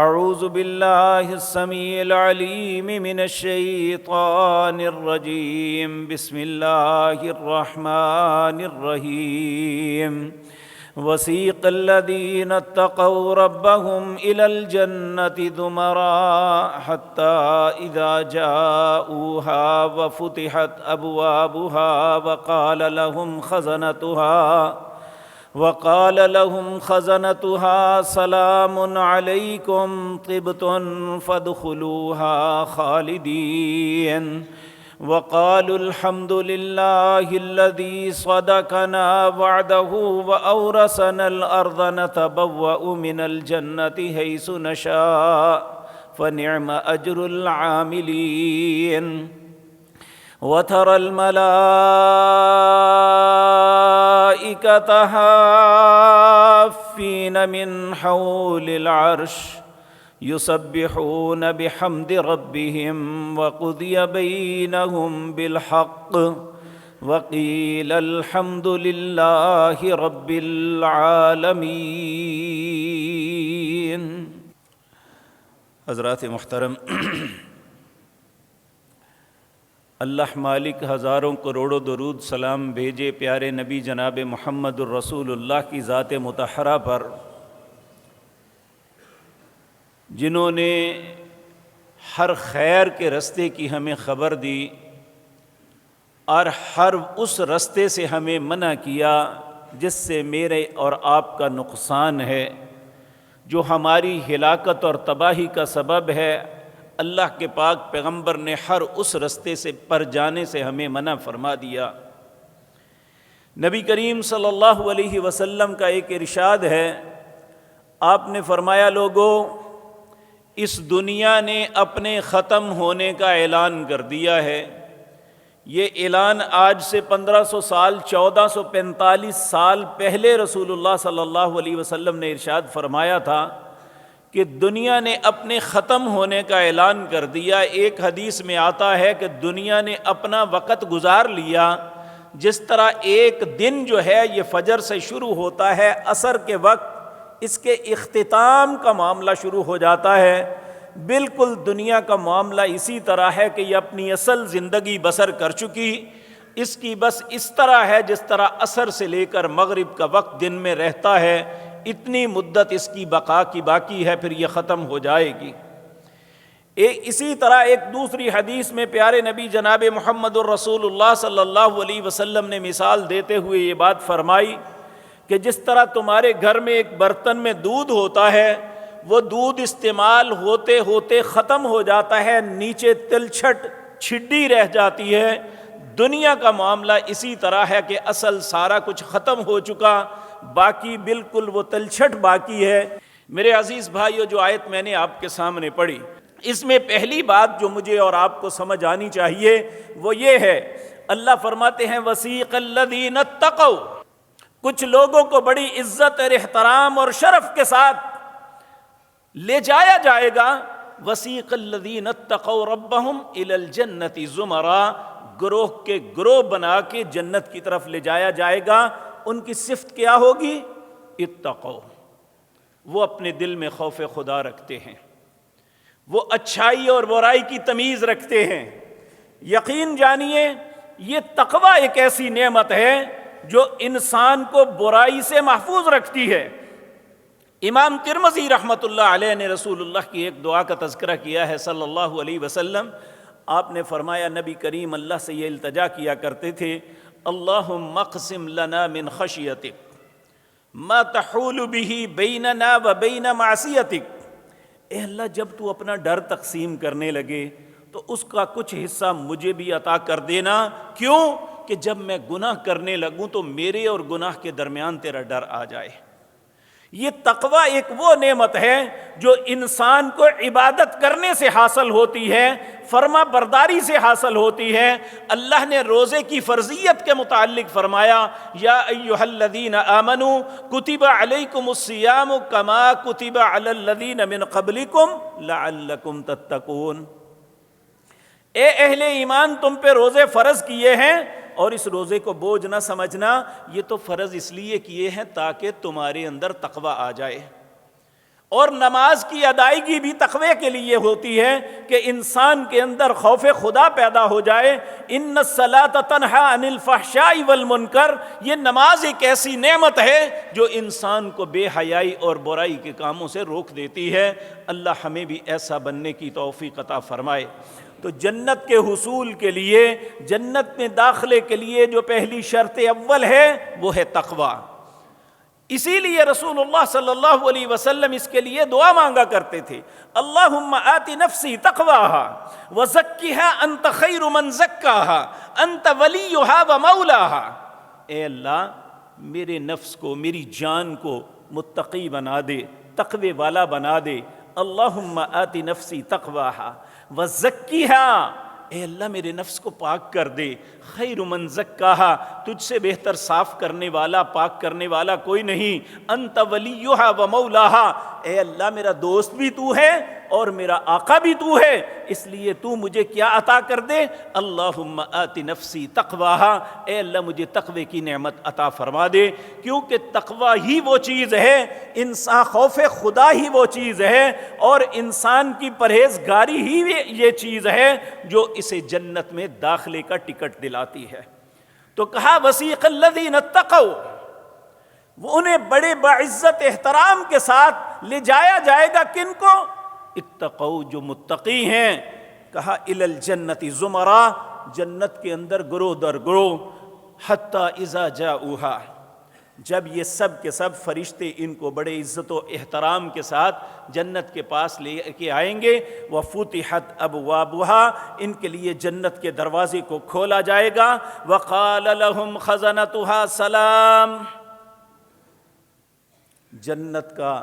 اعوذ باللہ السمیع العلیم من الشیطان الرجیم بسم اللہ الرحمن الرحیم وسیق الذین اتقوا ربهم إلی الجنة زمرا حتی اذا جاؤوها وفتحت ابوابها وقال لهم خزنتها سلام علیکم طبتم فادخلوها خالدین وقالوا الحمد لله الذي صدقنا وعده وأورثنا الأرض نتبوأ من الجنة حيث نشاء فنعم أجر العاملين وترى الملائكة حافين من حول العرش يسبحون بحمد ربهم وقضي بينهم بالحق وقيل الحمد لله رب العالمين۔ حضرات محترم، اللہ مالک ہزاروں کروڑوں درود سلام بھیجے پیارے نبی جناب محمد الرسول اللہ کی ذات مطہرہ پر، جنہوں نے ہر خیر کے رستے کی ہمیں خبر دی اور ہر اس رستے سے ہمیں منع کیا جس سے میرے اور آپ کا نقصان ہے، جو ہماری ہلاکت اور تباہی کا سبب ہے۔ اللہ کے پاک پیغمبر نے ہر اس رستے سے پر جانے سے ہمیں منع فرما دیا۔ نبی کریم صلی اللہ علیہ وسلم کا ایک ارشاد ہے، آپ نے فرمایا، لوگوں، اس دنیا نے اپنے ختم ہونے کا اعلان کر دیا ہے۔ یہ اعلان آج سے 1500 سال 1445 سال پہلے رسول اللہ صلی اللہ علیہ وسلم نے ارشاد فرمایا تھا کہ دنیا نے اپنے ختم ہونے کا اعلان کر دیا۔ ایک حدیث میں آتا ہے کہ دنیا نے اپنا وقت گزار لیا، جس طرح ایک دن جو ہے یہ فجر سے شروع ہوتا ہے، عصر کے وقت اس کے اختتام کا معاملہ شروع ہو جاتا ہے۔ بالکل دنیا کا معاملہ اسی طرح ہے کہ یہ اپنی اصل زندگی بسر کر چکی، اس کی بس اس طرح ہے جس طرح عصر سے لے کر مغرب کا وقت دن میں رہتا ہے، اتنی مدت اس کی بقا کی باقی ہے، پھر یہ ختم ہو جائے گی۔ اسی طرح ایک دوسری حدیث میں پیارے نبی جناب محمد الرسول اللہ صلی اللہ علیہ وسلم نے مثال دیتے ہوئے یہ بات فرمائی کہ جس طرح تمہارے گھر میں ایک برتن میں دودھ ہوتا ہے، وہ دودھ استعمال ہوتے ہوتے ختم ہو جاتا ہے، نیچے تلچھٹ چھڈی رہ جاتی ہے۔ دنیا کا معاملہ اسی طرح ہے کہ اصل سارا کچھ ختم ہو چکا، باقی بالکل وہ تلچھٹ باقی ہے۔ میرے عزیز بھائیو، جو آیت میں نے آپ کے سامنے پڑھی، اس میں پہلی بات جو مجھے اور آپ کو سمجھ آنی چاہیے وہ یہ ہے، اللہ فرماتے ہیں وسیق الذین اتقوا، کچھ لوگوں کو بڑی عزت اور احترام اور شرف کے ساتھ لے جایا جائے گا۔ وسیق الذین اتقوا ربهم الی الجنۃ زمرا، گروہ کے گروہ بنا کے جنت کی طرف لے جایا جائے گا۔ ان کی صفت کیا ہوگی؟ اتقوا، وہ اپنے دل میں خوف خدا رکھتے ہیں، وہ اچھائی اور برائی کی تمیز رکھتے ہیں۔ یقین جانیے یہ تقوی ایک ایسی نعمت ہے جو انسان کو برائی سے محفوظ رکھتی ہے۔ امام ترمذی رحمۃ اللہ علیہ نے رسول اللہ کی ایک دعا کا تذکرہ کیا ہے صلی اللہ علیہ وسلم۔ آپ نے فرمایا، نبی کریم اللہ سے یہ التجا کیا کرتے تھے، اللہم اقسم لنا من خشیتک ما تحول به بیننا و بین معصیتک۔ اے اللہ، جب تو اپنا ڈر تقسیم کرنے لگے تو اس کا کچھ حصہ مجھے بھی عطا کر دینا۔ کیوں؟ کہ جب میں گناہ کرنے لگوں تو میرے اور گناہ کے درمیان تیرا ڈر آ جائے۔ یہ تقوی ایک وہ نعمت ہے جو انسان کو عبادت کرنے سے حاصل ہوتی ہے، فرما برداری سے حاصل ہوتی ہے۔ اللہ نے روزے کی فرضیت کے متعلق فرمایا، یا ایھا الذین آمنوا کتب علیکم الصیام کما کتب علی الذین من قبلکم لعلکم تتقون۔ اے اہل ایمان، تم پہ روزے فرض کیے ہیں، اور اس روزے کو بوجھ نہ سمجھنا، یہ تو فرض اس لیے کیے ہیں تاکہ تمہارے اندر تقوی آ جائے۔ اور نماز کی ادائیگی بھی تقوی کے لیے ہوتی ہے کہ انسان کے اندر خوف خدا پیدا ہو جائے۔ ان الصلاۃ تنہی عن الفحشاء والمنکر، یہ نماز ایک ایسی نعمت ہے جو انسان کو بے حیائی اور برائی کے کاموں سے روک دیتی ہے۔ اللہ ہمیں بھی ایسا بننے کی توفیق عطا فرمائے۔ تو جنت کے حصول کے لیے، جنت میں داخلے کے لیے جو پہلی شرط اول ہے وہ ہے تقوی۔ اسی لیے رسول اللہ صلی اللہ علیہ وسلم اس کے لیے دعا مانگا کرتے تھے، اللہم آت نفسی تقواها وزکها انت خیر من زکاها انت ولیها ومولاها۔ اے اللہ میرے نفس کو، میری جان کو متقی بنا دے، تقوی والا بنا دے۔ اللہم آت نفسی تقواها وزکها، اے اللہ میرے نفس کو پاک کر دے۔ خیر من زکاہا، تجھ سے بہتر صاف کرنے والا، پاک کرنے والا کوئی نہیں۔ انت ولیہا و مولاہا، اے اللہ میرا دوست بھی تو ہے اور میرا آقا بھی تو ہے، اس لیے تو مجھے کیا عطا کر دے؟ اللہم آت نفسی تقواہا، اے اللہ مجھے تقوی کی نعمت عطا فرما دے، کیونکہ تقوی ہی وہ چیز ہے، انسان خوف خدا ہی وہ چیز ہے، اور انسان کی پرہیزگاری ہی یہ چیز ہے جو اسے جنت میں داخلے کا ٹکٹ دلاتی ہے۔ تو کہا وسیق الذین اتقوا، وہ انہیں بڑے باعزت احترام کے ساتھ لے جایا جائے گا، کن کو؟ اتقوا، جو متقی ہیں۔ کہا الی الجنت زمرا، جنت کے اندر گروہ در گروہ، حتی اذا جاؤہا، جب یہ سب کے سب فرشتے ان کو بڑے عزت و احترام کے ساتھ جنت کے پاس لے کے آئیں گے، وفتحت ابوابها، ان کے لیے جنت کے دروازے کو کھولا جائے گا، وقال لهم خزنتها سلام، جنت کا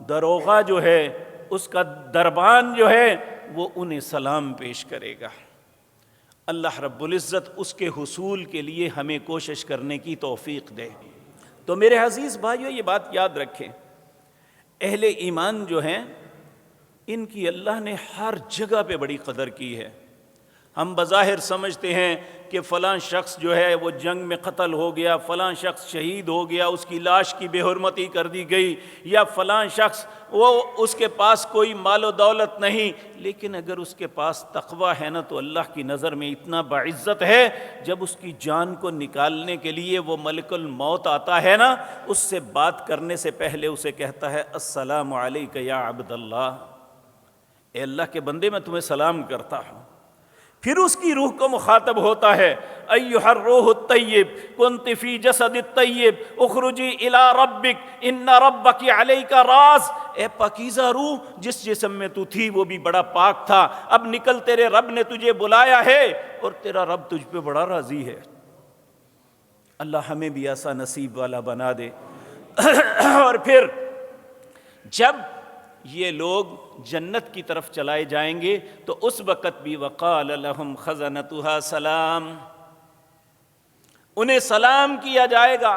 دروغہ جو ہے، اس کا دربان جو ہے، وہ انہیں سلام پیش کرے گا۔ اللہ رب العزت اس کے حصول کے لیے ہمیں کوشش کرنے کی توفیق دے۔ تو میرے عزیز بھائیو، یہ بات یاد رکھیں، اہل ایمان جو ہیں ان کی اللہ نے ہر جگہ پہ بڑی قدر کی ہے۔ ہم بظاہر سمجھتے ہیں کہ فلاں شخص جو ہے وہ جنگ میں قتل ہو گیا، فلاں شخص شہید ہو گیا، اس کی لاش کی بے حرمتی کر دی گئی، یا فلاں شخص وہ اس کے پاس کوئی مال و دولت نہیں، لیکن اگر اس کے پاس تقوی ہے نا تو اللہ کی نظر میں اتنا باعزت ہے، جب اس کی جان کو نکالنے کے لیے وہ ملک الموت آتا ہے نا، اس سے بات کرنے سے پہلے اسے کہتا ہے السلام علیک یا عبد اللہ، اے اللہ کے بندے میں تمہیں سلام کرتا ہوں۔ پھر اس کی روح کو مخاطب ہوتا ہے، ایھا الروح الطیب کنت فی جسد الطیب اخرجی الی ربک ان ربک علیک راض، اے پاکیزہ روح، جس جسم میں تو تھی وہ بھی بڑا پاک تھا، اب نکل، تیرے رب نے تجھے بلایا ہے اور تیرا رب تجھ پہ بڑا راضی ہے۔ اللہ ہمیں بھی ایسا نصیب والا بنا دے۔ اور پھر جب یہ لوگ جنت کی طرف چلائے جائیں گے تو اس وقت بھی وقال لهم خزنتها سلام، انہیں سلام کیا جائے گا۔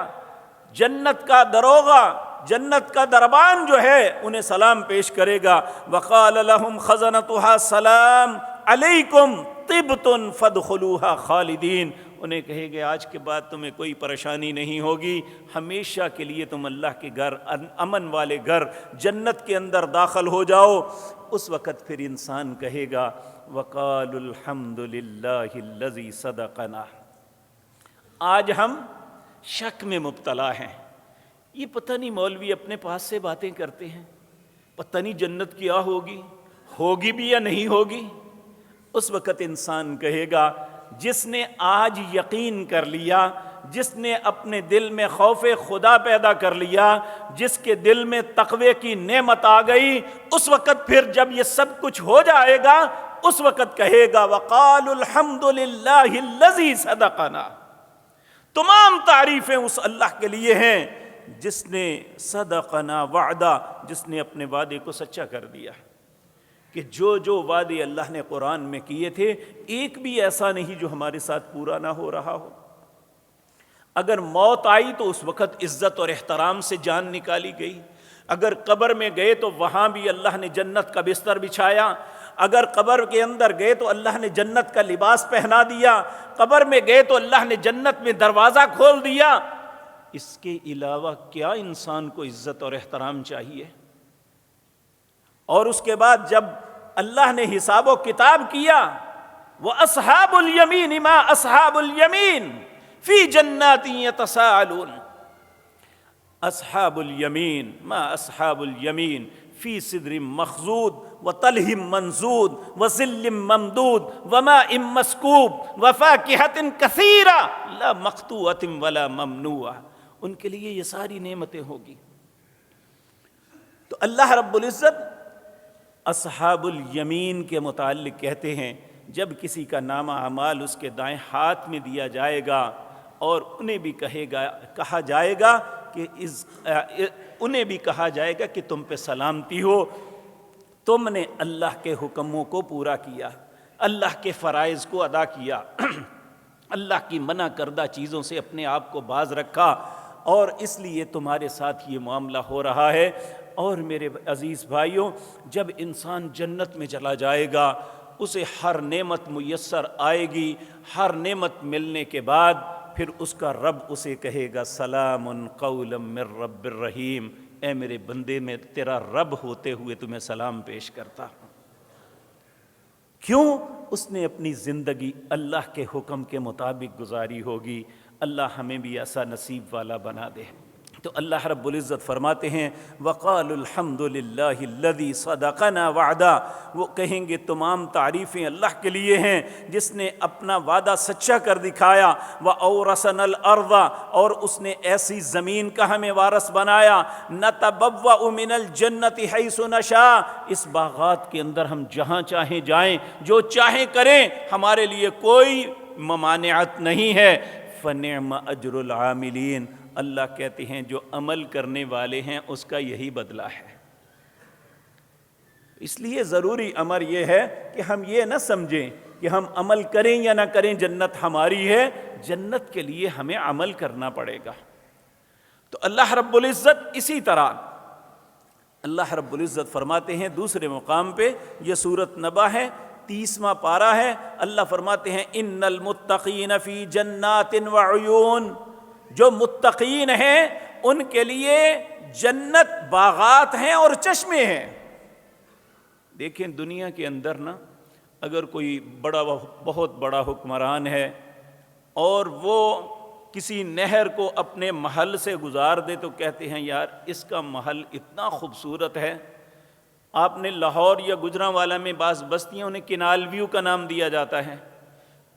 جنت کا دروغہ، جنت کا دربان جو ہے انہیں سلام پیش کرے گا، وقال لهم خزنتها سلام علیکم طبتم فادخلوها خالدین، انہیں کہے گے آج کے بعد تمہیں کوئی پریشانی نہیں ہوگی، ہمیشہ کے لیے تم اللہ کے گھر، امن والے گھر جنت کے اندر داخل ہو جاؤ۔ اس وقت پھر انسان کہے گا وقالوا الحمد للہ الذی صدقنا، آج ہم شک میں مبتلا ہیں، یہ پتہ نہیں مولوی اپنے پاس سے باتیں کرتے ہیں، پتہ نہیں جنت کیا ہوگی، ہوگی بھی یا نہیں ہوگی۔ اس وقت انسان کہے گا جس نے آج یقین کر لیا، جس نے اپنے دل میں خوف خدا پیدا کر لیا، جس کے دل میں تقوی کی نعمت آ گئی، اس وقت پھر جب یہ سب کچھ ہو جائے گا، اس وقت کہے گا وقالوا الحمد للہ الذی صدقنا، تمام تعریفیں اس اللہ کے لیے ہیں جس نے صدقنا وعدہ، جس نے اپنے وعدے کو سچا کر دیا، کہ جو وعدے اللہ نے قرآن میں کیے تھے ایک بھی ایسا نہیں جو ہمارے ساتھ پورا نہ ہو رہا ہو۔ اگر موت آئی تو اس وقت عزت اور احترام سے جان نکالی گئی، اگر قبر میں گئے تو وہاں بھی اللہ نے جنت کا بستر بچھایا، اگر قبر کے اندر گئے تو اللہ نے جنت کا لباس پہنا دیا، قبر میں گئے تو اللہ نے جنت میں دروازہ کھول دیا۔ اس کے علاوہ کیا انسان کو عزت اور احترام چاہیے؟ اور اس کے بعد جب اللہ نے حساب و کتاب کیا، وَأَصْحَابُ الْيَمِينِ مَا أَصْحَابُ الْيَمِينِ فِي جَنَّاتٍ يَتَسَاءَلُونَ، اصحاب الیمین ما اصحاب الیمین فی صدر مخضود وطلح منضود وظل ممدود وماء مسکوب وفاکہۃ کثیرہ لا مقطوعۃ ولا ممنوعہ، ان کے لیے یہ ساری نعمتیں ہوگی۔ تو اللہ رب العزت اصحاب الیمین کے متعلق کہتے ہیں جب کسی کا نامہ اعمال اس کے دائیں ہاتھ میں دیا جائے گا اور انہیں بھی کہا جائے گا کہ تم پہ سلامتی ہو، تم نے اللہ کے حکموں کو پورا کیا، اللہ کے فرائض کو ادا کیا، اللہ کی منع کردہ چیزوں سے اپنے آپ کو باز رکھا، اور اس لیے تمہارے ساتھ یہ معاملہ ہو رہا ہے۔ اور میرے عزیز بھائیوں، جب انسان جنت میں چلا جائے گا اسے ہر نعمت میسر آئے گی، ہر نعمت ملنے کے بعد پھر اس کا رب اسے کہے گا سلام قولا من رب الرحیم، اے میرے بندے، میں تیرا رب ہوتے ہوئے تمہیں سلام پیش کرتا ہوں۔ کیوں؟ اس نے اپنی زندگی اللہ کے حکم کے مطابق گزاری ہوگی۔ اللہ ہمیں بھی ایسا نصیب والا بنا دے۔ تو اللہ رب العزت فرماتے ہیں وَقَالُوا الْحَمْدُ لِلَّهِ الَّذِي صَدَقَنَا وَعْدَهُ، وہ کہیں گے تمام تعریفیں اللہ کے لیے ہیں جس نے اپنا وعدہ سچا کر دکھایا، وَأَوْرَثَنَا الْأَرْضَ، اور اس نے ایسی زمین کا ہمیں وارث بنایا، نَتَبَوَّأُ مِنَ الْجَنَّةِ حَيْثُ نَشَاءُ، اس باغات کے اندر ہم جہاں چاہیں جائیں، جو چاہیں کریں، ہمارے لیے کوئی ممانعت نہیں ہے۔ فَنِعْمَ أَجْرُ الْعَامِلِينَ، اللہ کہتے ہیں جو عمل کرنے والے ہیں اس کا یہی بدلہ ہے۔ اس لیے ضروری امر یہ ہے کہ ہم یہ نہ سمجھیں کہ ہم عمل کریں یا نہ کریں جنت ہماری ہے، جنت کے لیے ہمیں عمل کرنا پڑے گا۔ تو اللہ رب العزت اسی طرح اللہ رب العزت فرماتے ہیں دوسرے مقام پہ، یہ سورۃ نبا ہے، 30واں پارہ ہے، اللہ فرماتے ہیں ان المتقین فی جنات وعیون، جو متقین ہیں ان کے لیے جنت باغات ہیں اور چشمے ہیں۔ دیکھیں دنیا کے اندر نا، اگر کوئی بہت بڑا حکمران ہے اور وہ کسی نہر کو اپنے محل سے گزار دے تو کہتے ہیں یار اس کا محل اتنا خوبصورت ہے۔ آپ نے لاہور یا گجرانوالہ میں بعض بستیوں نے کینال ویو کا نام دیا جاتا ہے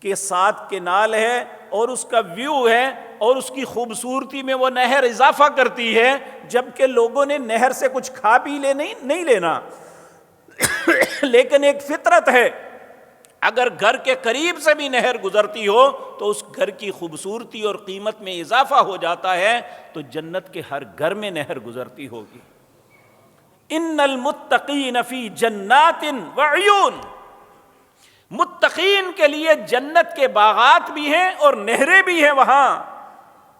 کہ 7 کینال ہے اور اس کا ویو ہے اور اس کی خوبصورتی میں وہ نہر اضافہ کرتی ہے، جبکہ لوگوں نے نہر سے کچھ کھا پی نہیں لینا لیکن ایک فطرت ہے، اگر گھر کے قریب سے بھی نہر گزرتی ہو تو اس گھر کی خوبصورتی اور قیمت میں اضافہ ہو جاتا ہے، تو جنت کے ہر گھر میں نہر گزرتی ہوگی۔ ان المتقین فی جنات وعیون، متقین کے لیے جنت کے باغات بھی ہیں اور نہریں بھی ہیں وہاں۔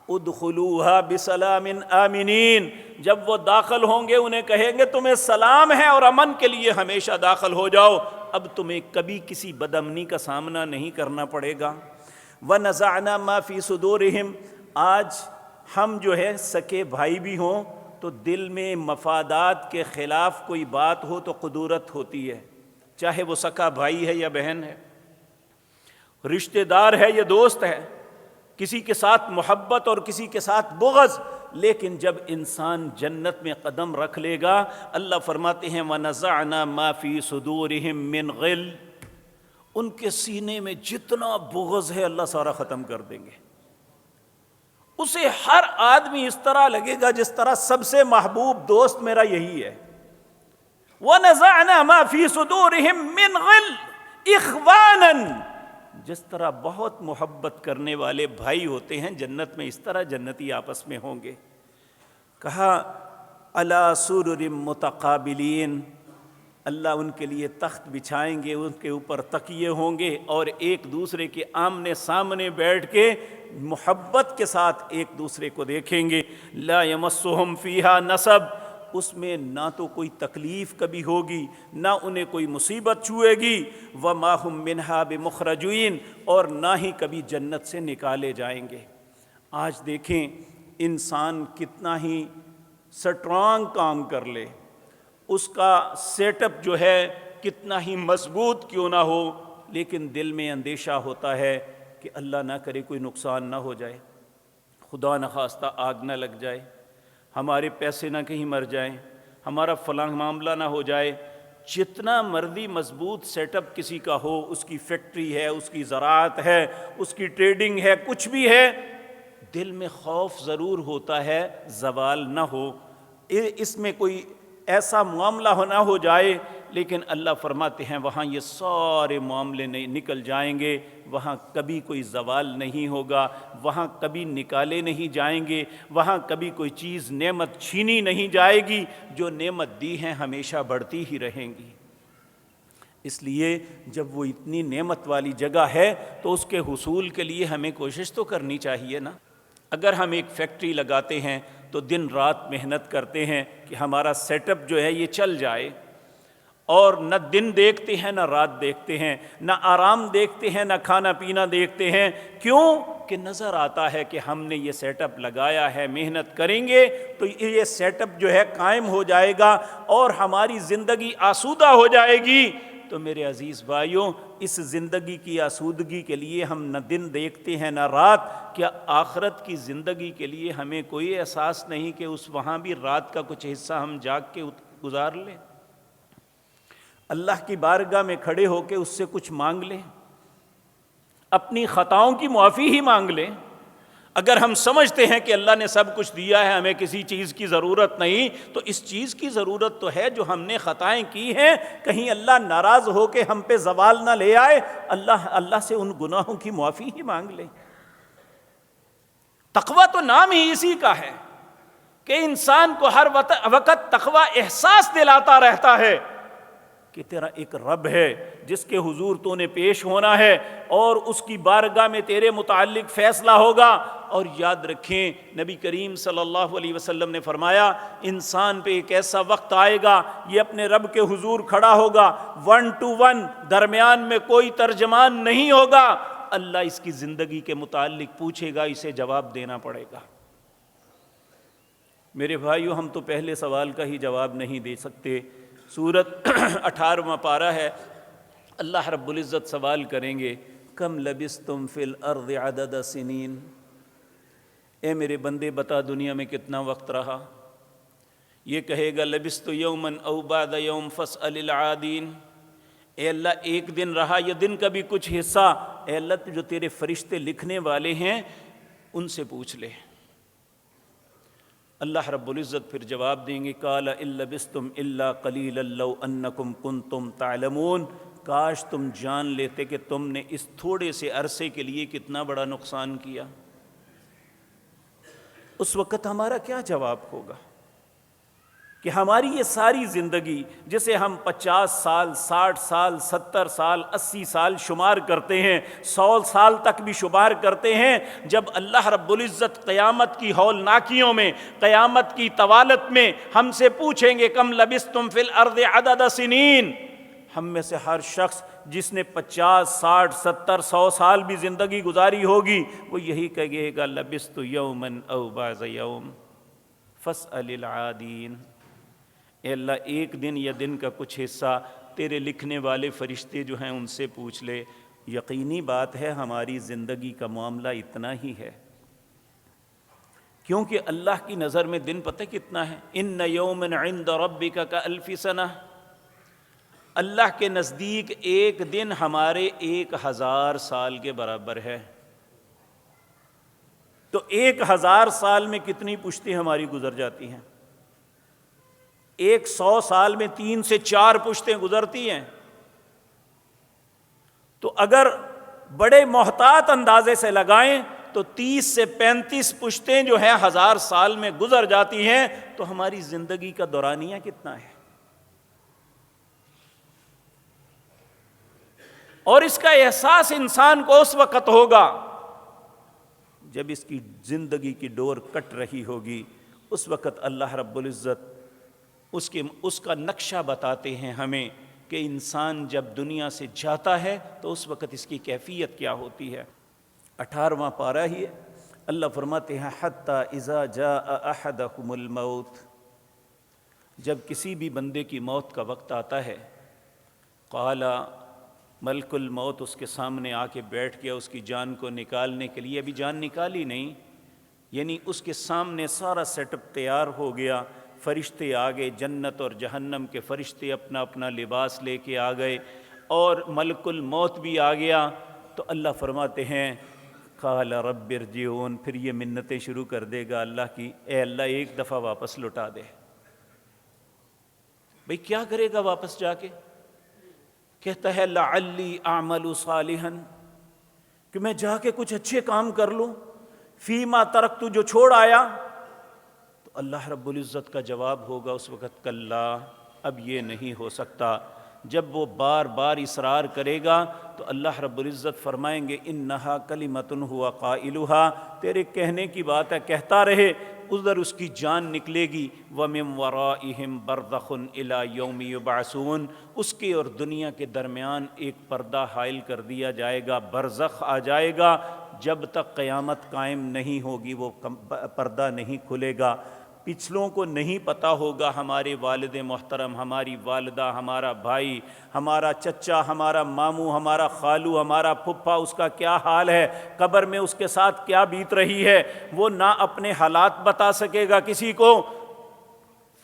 ادخلوها بسلام آمنین، جب وہ داخل ہوں گے انہیں کہیں گے تمہیں سلام ہے اور امن کے لیے ہمیشہ داخل ہو جاؤ، اب تمہیں کبھی کسی بدامنی کا سامنا نہیں کرنا پڑے گا۔ وَنَزَعْنَا مَا فِي صُدُورِهِمْ، آج ہم جو ہے سکے بھائی بھی ہوں تو دل میں مفادات کے خلاف کوئی بات ہو تو قدورت ہوتی ہے، چاہے وہ سکا بھائی ہے یا بہن ہے، رشتہ دار ہے یا دوست ہے، کسی کے ساتھ محبت اور کسی کے ساتھ بغض، لیکن جب انسان جنت میں قدم رکھ لے گا اللہ فرماتے ہیں وَنَزَعْنَا مَا فِي صُدُورِهِمْ مِنْ غِلٍّ، ان کے سینے میں جتنا بغض ہے اللہ سارا ختم کر دیں گے۔ اسے ہر آدمی اس طرح لگے گا جس طرح سب سے محبوب دوست میرا یہی ہے۔ وَنَزَعْنَا مَا فِي صُدُورِهِمْ مِنْ غِلٍّ إِخْوَانًا، جس طرح بہت محبت کرنے والے بھائی ہوتے ہیں جنت میں، اس طرح جنتی آپس میں ہوں گے۔ کہا عَلَى سُرُرٍ مُتَقَابِلِينَ، اللہ ان کے لیے تخت بچھائیں گے، ان کے اوپر تکیے ہوں گے اور ایک دوسرے کے آمنے سامنے بیٹھ کے محبت کے ساتھ ایک دوسرے کو دیکھیں گے۔ لا يمسهم فيها نصب، اس میں نہ تو کوئی تکلیف کبھی ہوگی، نہ انہیں کوئی مصیبت چھوئے گی۔ وما هم منها بمخرجین، اور نہ ہی کبھی جنت سے نکالے جائیں گے۔ آج دیکھیں انسان کتنا ہی سٹرانگ کام کر لے، اس کا سیٹ اپ جو ہے کتنا ہی مضبوط کیوں نہ ہو، لیکن دل میں اندیشہ ہوتا ہے کہ اللہ نہ کرے کوئی نقصان نہ ہو جائے، خدا نخواستہ آگ نہ لگ جائے، ہمارے پیسے نہ کہیں مر جائیں، ہمارا فلاں معاملہ نہ ہو جائے۔ جتنا مرضی مضبوط سیٹ اپ کسی کا ہو، اس کی فیکٹری ہے، اس کی زراعت ہے، اس کی ٹریڈنگ ہے، کچھ بھی ہے، دل میں خوف ضرور ہوتا ہے زوال نہ ہو، اس میں کوئی ایسا معاملہ نہ ہو جائے، لیکن اللہ فرماتے ہیں وہاں یہ سارے معاملے نکل جائیں گے، وہاں کبھی کوئی زوال نہیں ہوگا، وہاں کبھی نکالے نہیں جائیں گے، وہاں کبھی کوئی چیز نعمت چھینی نہیں جائے گی، جو نعمت دی ہیں ہمیشہ بڑھتی ہی رہیں گی۔ اس لیے جب وہ اتنی نعمت والی جگہ ہے تو اس کے حصول کے لیے ہمیں کوشش تو کرنی چاہیے نا۔ اگر ہم ایک فیکٹری لگاتے ہیں تو دن رات محنت کرتے ہیں کہ ہمارا سیٹ اپ جو ہے یہ چل جائے، اور نہ دن دیکھتے ہیں نہ رات دیکھتے ہیں، نہ آرام دیکھتے ہیں نہ کھانا پینا دیکھتے ہیں، کیوں کہ نظر آتا ہے کہ ہم نے یہ سیٹ اپ لگایا ہے، محنت کریں گے تو یہ سیٹ اپ جو ہے قائم ہو جائے گا اور ہماری زندگی آسودہ ہو جائے گی۔ تو میرے عزیز بھائیوں، اس زندگی کی آسودگی کے لیے ہم نہ دن دیکھتے ہیں نہ رات، کیا آخرت کی زندگی کے لیے ہمیں کوئی احساس نہیں کہ وہاں بھی رات کا کچھ حصہ ہم جاگ کے گزار لیں، اللہ کی بارگاہ میں کھڑے ہو کے اس سے کچھ مانگ لیں، اپنی خطاؤں کی معافی ہی مانگ لیں۔ اگر ہم سمجھتے ہیں کہ اللہ نے سب کچھ دیا ہے، ہمیں کسی چیز کی ضرورت نہیں، تو اس چیز کی ضرورت تو ہے جو ہم نے خطائیں کی ہیں، کہیں اللہ ناراض ہو کے ہم پہ زوال نہ لے آئے، اللہ سے ان گناہوں کی معافی ہی مانگ لیں۔ تقویٰ تو نام ہی اسی کا ہے کہ انسان کو ہر وقت تقویٰ احساس دلاتا رہتا ہے کہ تیرا ایک رب ہے جس کے حضور تو نے پیش ہونا ہے، اور اس کی بارگاہ میں تیرے متعلق فیصلہ ہوگا۔ اور یاد رکھیں نبی کریم صلی اللہ علیہ وسلم نے فرمایا انسان پہ ایک ایسا وقت آئے گا، یہ اپنے رب کے حضور کھڑا ہوگا، 1 to 1، درمیان میں کوئی ترجمان نہیں ہوگا، اللہ اس کی زندگی کے متعلق پوچھے گا، اسے جواب دینا پڑے گا۔ میرے بھائیو، ہم تو پہلے سوال کا ہی جواب نہیں دے سکتے۔ سورت 18واں پارہ ہے، اللہ رب العزت سوال کریں گے کم لبثتم فی الارض عدد سنین، اے میرے بندے بتا دنیا میں کتنا وقت رہا؟ یہ کہے گا لبثت یوما او بعد یوم فاسأل العادین، اے اللہ ایک دن رہا یا دن کا بھی کچھ حصہ، اے اللہ جو تیرے فرشتے لکھنے والے ہیں ان سے پوچھ لے۔ اللہ رب العزت پھر جواب دیں گے قال ان لبثتم الا قلیلا لو انکم کنتم تعلمون، کاش تم جان لیتے کہ تم نے اس تھوڑے سے عرصے کے لیے کتنا بڑا نقصان کیا۔ اس وقت ہمارا کیا جواب ہوگا کہ ہماری یہ ساری زندگی جسے ہم 50 سال 60 سال 70 سال 80 سال شمار کرتے ہیں، 100 سال تک بھی شمار کرتے ہیں، جب اللہ رب العزت قیامت کی ہولناکیوں میں، قیامت کی طوالت میں ہم سے پوچھیں گے کم لبثتم فی الارض عدد سنین، ہم میں سے ہر شخص جس نے 50 60 70 100 سال بھی زندگی گزاری ہوگی وہ یہی کہے گا لبثت یوما او بعض یوم فاسأل العادین، اے اللہ ایک دن یا دن کا کچھ حصہ تیرے لکھنے والے فرشتے جو ہیں ان سے پوچھ لے۔ یقینی بات ہے ہماری زندگی کا معاملہ اتنا ہی ہے، کیونکہ اللہ کی نظر میں دن پتہ کتنا ہے، ان یوما عند ربک کالف سنہ، اللہ کے نزدیک ایک دن ہمارے 1000 سال کے برابر ہے۔ تو 1000 سال میں کتنی پشتیں ہماری گزر جاتی ہیں؟ 100 سال میں 3 سے 4 پشتیں گزرتی ہیں۔ تو اگر بڑے محتاط اندازے سے لگائیں تو 30 سے 35 پشتیں جو ہیں 1000 سال میں گزر جاتی ہیں، تو ہماری زندگی کا دورانیہ کتنا ہے؟ اور اس کا احساس انسان کو اس وقت ہوگا جب اس کی زندگی کی ڈور کٹ رہی ہوگی۔ اس وقت اللہ رب العزت اس کا نقشہ بتاتے ہیں ہمیں کہ انسان جب دنیا سے جاتا ہے تو اس وقت اس کی کیفیت کیا ہوتی ہے۔ 18واں پارہ ہی ہے، اللہ فرماتے ہیں حتی اذا جاء احدکم الموت، جب کسی بھی بندے کی موت کا وقت آتا ہے، قال ملک الموت اس کے سامنے آ کے بیٹھ گیا اس کی جان کو نکالنے کے لیے، ابھی جان نکالی نہیں، یعنی اس کے سامنے سارا سیٹ اپ تیار ہو گیا، فرشتے آ گئے، جنت اور جہنم کے فرشتے اپنا اپنا لباس لے کے آ گئے، اور ملک الموت بھی آ گیا، تو اللہ فرماتے ہیں قال رب ارجعون، پھر یہ منتیں شروع کر دے گا اللہ کی، اے اللہ ایک دفعہ واپس لوٹا دے۔ بھئی کیا کرے گا واپس جا کے؟ کہتا ہے لعلی اعمل صالحا، کہ میں جا کے کچھ اچھے کام کر لوں، فیما ترکت جو چھوڑ آیا۔ تو اللہ رب العزت کا جواب ہوگا اس وقت کلا، اب یہ نہیں ہو سکتا۔ جب وہ بار بار اصرار کرے گا تو اللہ رب العزت فرمائیں گے انہا کلمۃ ہوا قائلھا، تیرے کہنے کی بات ہے، کہتا رہے، ادھر اس کی جان نکلے گی، وَمِن وَرَائِهِمْ بَرْزَخٌ إِلَى يَوْمِ يُبْعَثُونَ، اس کے اور دنیا کے درمیان ایک پردہ حائل کر دیا جائے گا، برزخ آ جائے گا، جب تک قیامت قائم نہیں ہوگی وہ پردہ نہیں کھلے گا۔ پچھلوں کو نہیں پتہ ہوگا ہمارے والد محترم، ہماری والدہ، ہمارا بھائی، ہمارا چچا، ہمارا ماموں، ہمارا خالو، ہمارا پھپھا، اس کا کیا حال ہے، قبر میں اس کے ساتھ کیا بیت رہی ہے، وہ نہ اپنے حالات بتا سکے گا کسی کو۔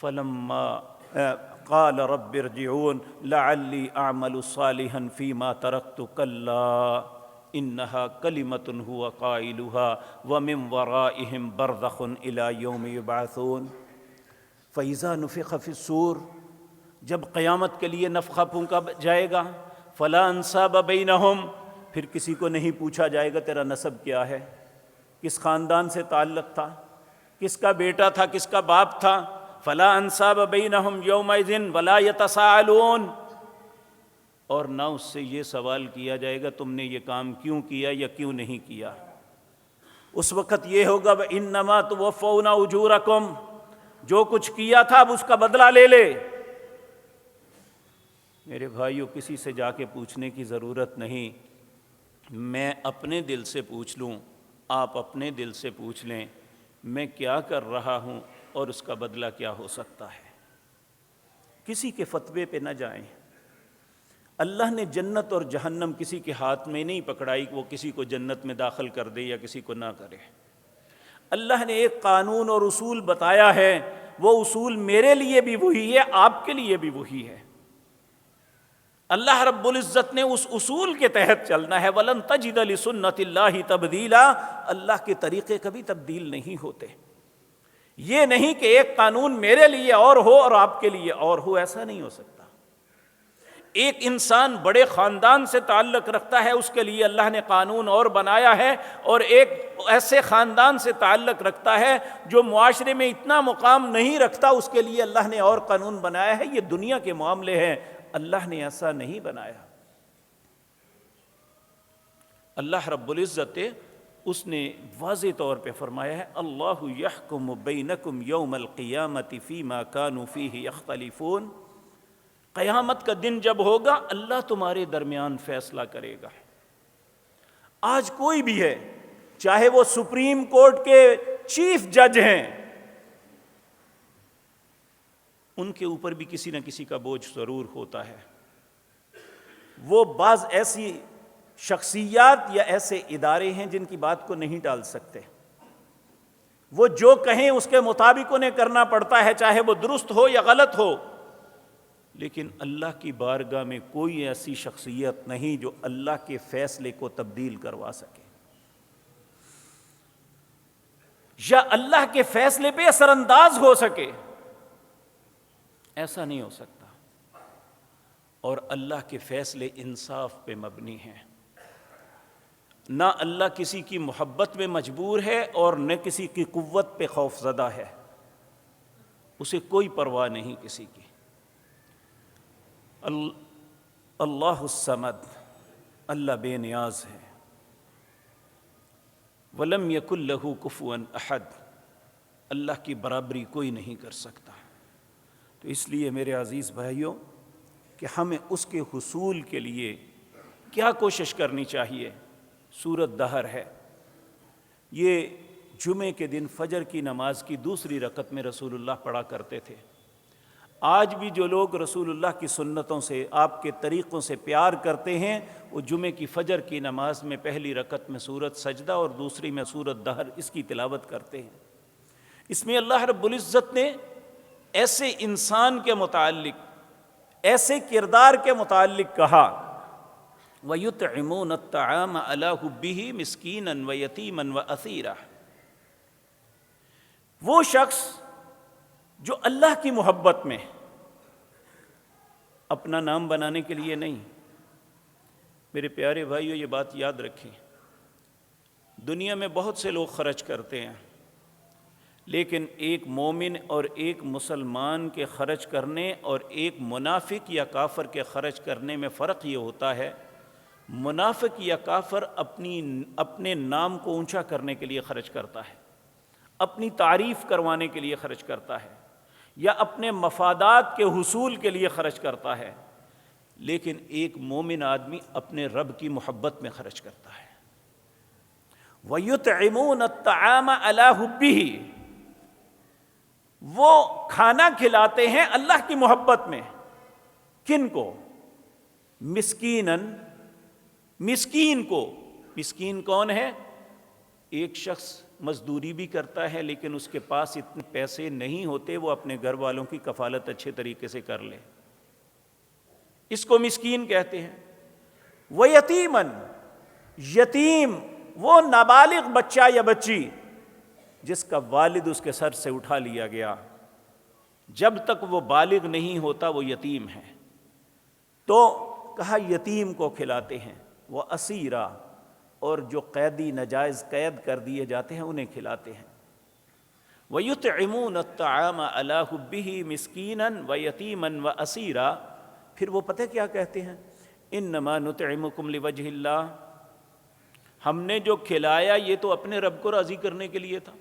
فَلَمَّا قَالَ رَبِّ ارْجِعُونِ لَعَلِّي أَعْمَلُ صَالِحًا فِيمَا تَرَكْتُ كَلَّا إِنَّهَا كَلِمَةٌ هُوَ قَائِلُهَا وَمِن وَرَائِهِمْ بَرْزَخٌ إِلَى يَوْمِ يُبْعَثُونَ۔ فَإِذَا نُفِخَ فِي الصُّورِ، جب قیامت کے لیے نفخہ پھونکا جائے گا، فَلَا أَنْسَابَ بَيْنَهُمْ، پھر کسی کو نہیں پوچھا جائے گا تیرا نسب کیا ہے، کس خاندان سے تعلق تھا، کس کا بیٹا تھا، کس کا باپ تھا۔ فَلَا أَنْسَابَ بَيْنَهُمْ يَوْمَئِذٍ وَلَا يَتَسَاءَلُونَ، اور نہ اس سے یہ سوال کیا جائے گا تم نے یہ کام کیوں کیا یا کیوں نہیں کیا۔ اس وقت یہ ہوگا وَإِنَّمَا تُوَفَّوْنَ أُجُورَكُمْ، جو کچھ کیا تھا اب اس کا بدلہ لے لے۔ میرے بھائیو، کسی سے جا کے پوچھنے کی ضرورت نہیں، میں اپنے دل سے پوچھ لوں، آپ اپنے دل سے پوچھ لیں، میں کیا کر رہا ہوں اور اس کا بدلہ کیا ہو سکتا ہے۔ کسی کے فتوے پہ نہ جائیں۔ اللہ نے جنت اور جہنم کسی کے ہاتھ میں نہیں پکڑائی کہ وہ کسی کو جنت میں داخل کر دے یا کسی کو نہ کرے۔ اللہ نے ایک قانون اور اصول بتایا ہے، وہ اصول میرے لیے بھی وہی ہے، آپ کے لیے بھی وہی ہے۔ اللہ رب العزت نے اس اصول کے تحت چلنا ہے۔ وَلَن تَجِدَ لِسُنَّتِ اللَّهِ تَبْدِيلًا، اللہ کے طریقے کبھی تبدیل نہیں ہوتے۔ یہ نہیں کہ ایک قانون میرے لیے اور ہو اور آپ کے لیے اور ہو، ایسا نہیں ہو سکتا۔ ایک انسان بڑے خاندان سے تعلق رکھتا ہے، اس کے لیے اللہ نے قانون اور بنایا ہے، اور ایک ایسے خاندان سے تعلق رکھتا ہے جو معاشرے میں اتنا مقام نہیں رکھتا، اس کے لیے اللہ نے اور قانون بنایا ہے۔ یہ دنیا کے معاملے ہیں، اللہ نے ایسا نہیں بنایا۔ اللہ رب العزت اس نے واضح طور پہ فرمایا ہے اللہ یحکم بینکم یوم القیامۃ فیما کانوا فیہ یختلفون، قیامت کا دن جب ہوگا اللہ تمہارے درمیان فیصلہ کرے گا۔ آج کوئی بھی ہے، چاہے وہ سپریم کورٹ کے چیف جج ہیں، ان کے اوپر بھی کسی نہ کسی کا بوجھ ضرور ہوتا ہے۔ وہ بعض ایسی شخصیات یا ایسے ادارے ہیں جن کی بات کو نہیں ٹال سکتے، وہ جو کہیں اس کے مطابق انہیں کرنا پڑتا ہے، چاہے وہ درست ہو یا غلط ہو۔ لیکن اللہ کی بارگاہ میں کوئی ایسی شخصیت نہیں جو اللہ کے فیصلے کو تبدیل کروا سکے یا اللہ کے فیصلے پہ اثر انداز ہو سکے، ایسا نہیں ہو سکتا۔ اور اللہ کے فیصلے انصاف پہ مبنی ہیں، نہ اللہ کسی کی محبت میں مجبور ہے اور نہ کسی کی قوت پہ خوف زدہ ہے، اسے کوئی پرواہ نہیں کسی کی۔ اللہ الصمد، اللہ بے نیاز ہے۔ ولم یکن لہ کفوا احد، اللہ کی برابری کوئی نہیں کر سکتا۔ تو اس لیے میرے عزیز بھائیوں کہ ہمیں اس کے حصول کے لیے کیا کوشش کرنی چاہیے۔ سورۃ دہر ہے، یہ جمعے کے دن فجر کی نماز کی دوسری رکعت میں رسول اللہ پڑھا کرتے تھے۔ آج بھی جو لوگ رسول اللہ کی سنتوں سے، آپ کے طریقوں سے پیار کرتے ہیں، وہ جمعے کی فجر کی نماز میں پہلی رکعت میں سورۃ سجدہ اور دوسری میں سورۃ دہر اس کی تلاوت کرتے ہیں۔ اس میں اللہ رب العزت نے ایسے انسان کے متعلق، ایسے کردار کے متعلق کہا، وَيُطْعِمُونَ الطَّعَامَ عَلَىٰ حُبِّهِ مِسْكِينًا وَيَتِيمًا وَأَسِيرًا۔ وہ شخص جو اللہ کی محبت میں، اپنا نام بنانے کے لیے نہیں، میرے پیارے بھائیو یہ بات یاد رکھیں، دنیا میں بہت سے لوگ خرچ کرتے ہیں، لیکن ایک مومن اور ایک مسلمان کے خرچ کرنے اور ایک منافق یا کافر کے خرچ کرنے میں فرق یہ ہوتا ہے، منافق یا کافر اپنے نام کو اونچا کرنے کے لیے خرچ کرتا ہے، اپنی تعریف کروانے کے لیے خرچ کرتا ہے، یا اپنے مفادات کے حصول کے لیے خرچ کرتا ہے، لیکن ایک مومن آدمی اپنے رب کی محبت میں خرچ کرتا ہے۔ وَيُطْعِمُونَ الطَّعَامَ عَلَىٰ حُبِّهِ، وہ کھانا کھلاتے ہیں اللہ کی محبت میں، کن کو؟ مسکیناً، مسکین کو۔ مسکین کون ہے؟ ایک شخص مزدوری بھی کرتا ہے لیکن اس کے پاس اتنے پیسے نہیں ہوتے وہ اپنے گھر والوں کی کفالت اچھے طریقے سے کر لے، اس کو مسکین کہتے ہیں۔ وہ یتیمن، یتیم وہ نابالغ بچہ یا بچی جس کا والد اس کے سر سے اٹھا لیا گیا، جب تک وہ بالغ نہیں ہوتا وہ یتیم ہے، تو کہا یتیم کو کھلاتے ہیں۔ وہ اسیرا، اور جو قیدی ناجائز قید کر دیے جاتے ہیں انہیں کھلاتے ہیں۔ وَيُطْعِمُونَ الطَّعَامَ عَلَىٰ حُبِّهِ مِسْكِينًا وَيَتِيمًا وَأَسِيرًا، پھر وہ پتہ کیا کہتے ہیں؟ إِنَّمَا نُطْعِمُكُمْ لِوَجْهِ اللَّهِ، ہم نے جو کھلایا یہ تو اپنے رب کو راضی کرنے کے لیے تھا۔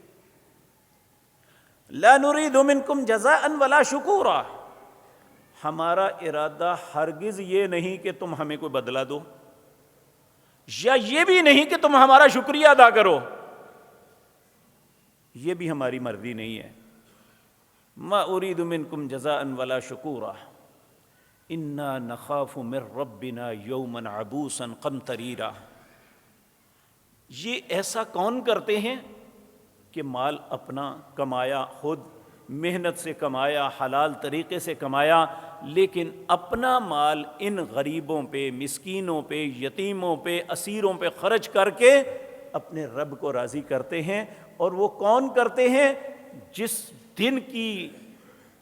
لَا نُرِيدُ مِنْكُمْ جَزَاءً وَلَا شُكُورًا، ہمارا ارادہ ہرگز یہ نہیں کہ تم ہمیں کوئی بدلہ دو، یا یہ بھی نہیں کہ تم ہمارا شکریہ ادا کرو، یہ بھی ہماری مرضی نہیں ہے۔ ما اريد منکم جزاء ولا شکورا انا نخاف من ربنا یوما عبوسا قمطریرا۔ یہ ایسا کون کرتے ہیں کہ مال اپنا کمایا، خود محنت سے کمایا، حلال طریقے سے کمایا، لیکن اپنا مال ان غریبوں پہ، مسکینوں پہ، یتیموں پہ، اسیروں پہ خرچ کر کے اپنے رب کو راضی کرتے ہیں۔ اور وہ کون کرتے ہیں؟ جس دن کی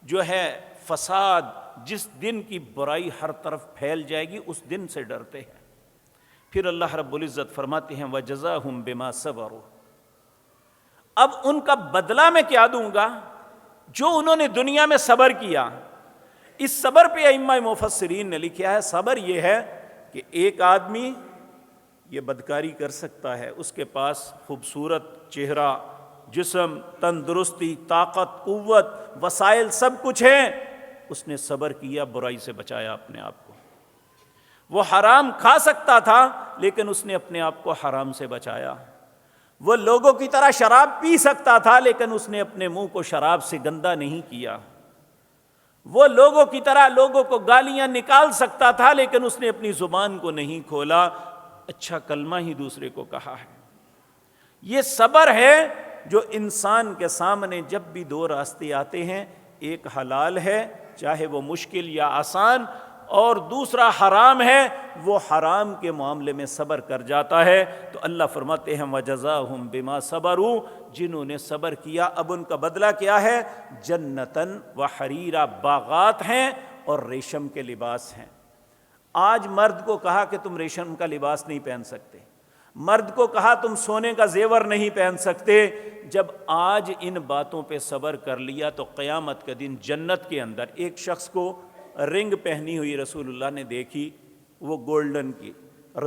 جو ہے فساد، جس دن کی برائی ہر طرف پھیل جائے گی اس دن سے ڈرتے ہیں۔ پھر اللہ رب العزت فرماتے ہیں وَجَزَاهُمْ بِمَا صَبَرُوا، اب ان کا بدلہ میں کیا دوں گا؟ جو انہوں نے دنیا میں صبر کیا۔ اس صبر پہ ائمہ مفسرین نے لکھا ہے، صبر یہ ہے کہ ایک آدمی یہ بدکاری کر سکتا ہے، اس کے پاس خوبصورت چہرہ، جسم، تندرستی، طاقت، قوت، وسائل سب کچھ ہیں، اس نے صبر کیا، برائی سے بچایا اپنے آپ کو۔ وہ حرام کھا سکتا تھا لیکن اس نے اپنے آپ کو حرام سے بچایا۔ وہ لوگوں کی طرح شراب پی سکتا تھا لیکن اس نے اپنے منہ کو شراب سے گندا نہیں کیا۔ وہ لوگوں کی طرح لوگوں کو گالیاں نکال سکتا تھا لیکن اس نے اپنی زبان کو نہیں کھولا، اچھا کلمہ ہی دوسرے کو کہا ہے۔ یہ صبر ہے جو انسان کے سامنے جب بھی دو راستے آتے ہیں، ایک حلال ہے چاہے وہ مشکل یا آسان، اور دوسرا حرام ہے، وہ حرام کے معاملے میں صبر کر جاتا ہے۔ تو اللہ فرماتے ہیں وَجَزَاهُمْ بِمَا صَبَرُوا، جنہوں نے صبر کیا اب ان کا بدلہ کیا ہے؟ جنتاً وحریرا، باغات ہیں اور ریشم کے لباس ہیں۔ آج مرد کو کہا کہ تم ریشم کا لباس نہیں پہن سکتے، مرد کو کہا تم سونے کا زیور نہیں پہن سکتے۔ جب آج ان باتوں پہ صبر کر لیا تو قیامت کے دن جنت کے اندر ایک شخص کو رنگ پہنی ہوئی رسول اللہ نے دیکھی، وہ گولڈن کی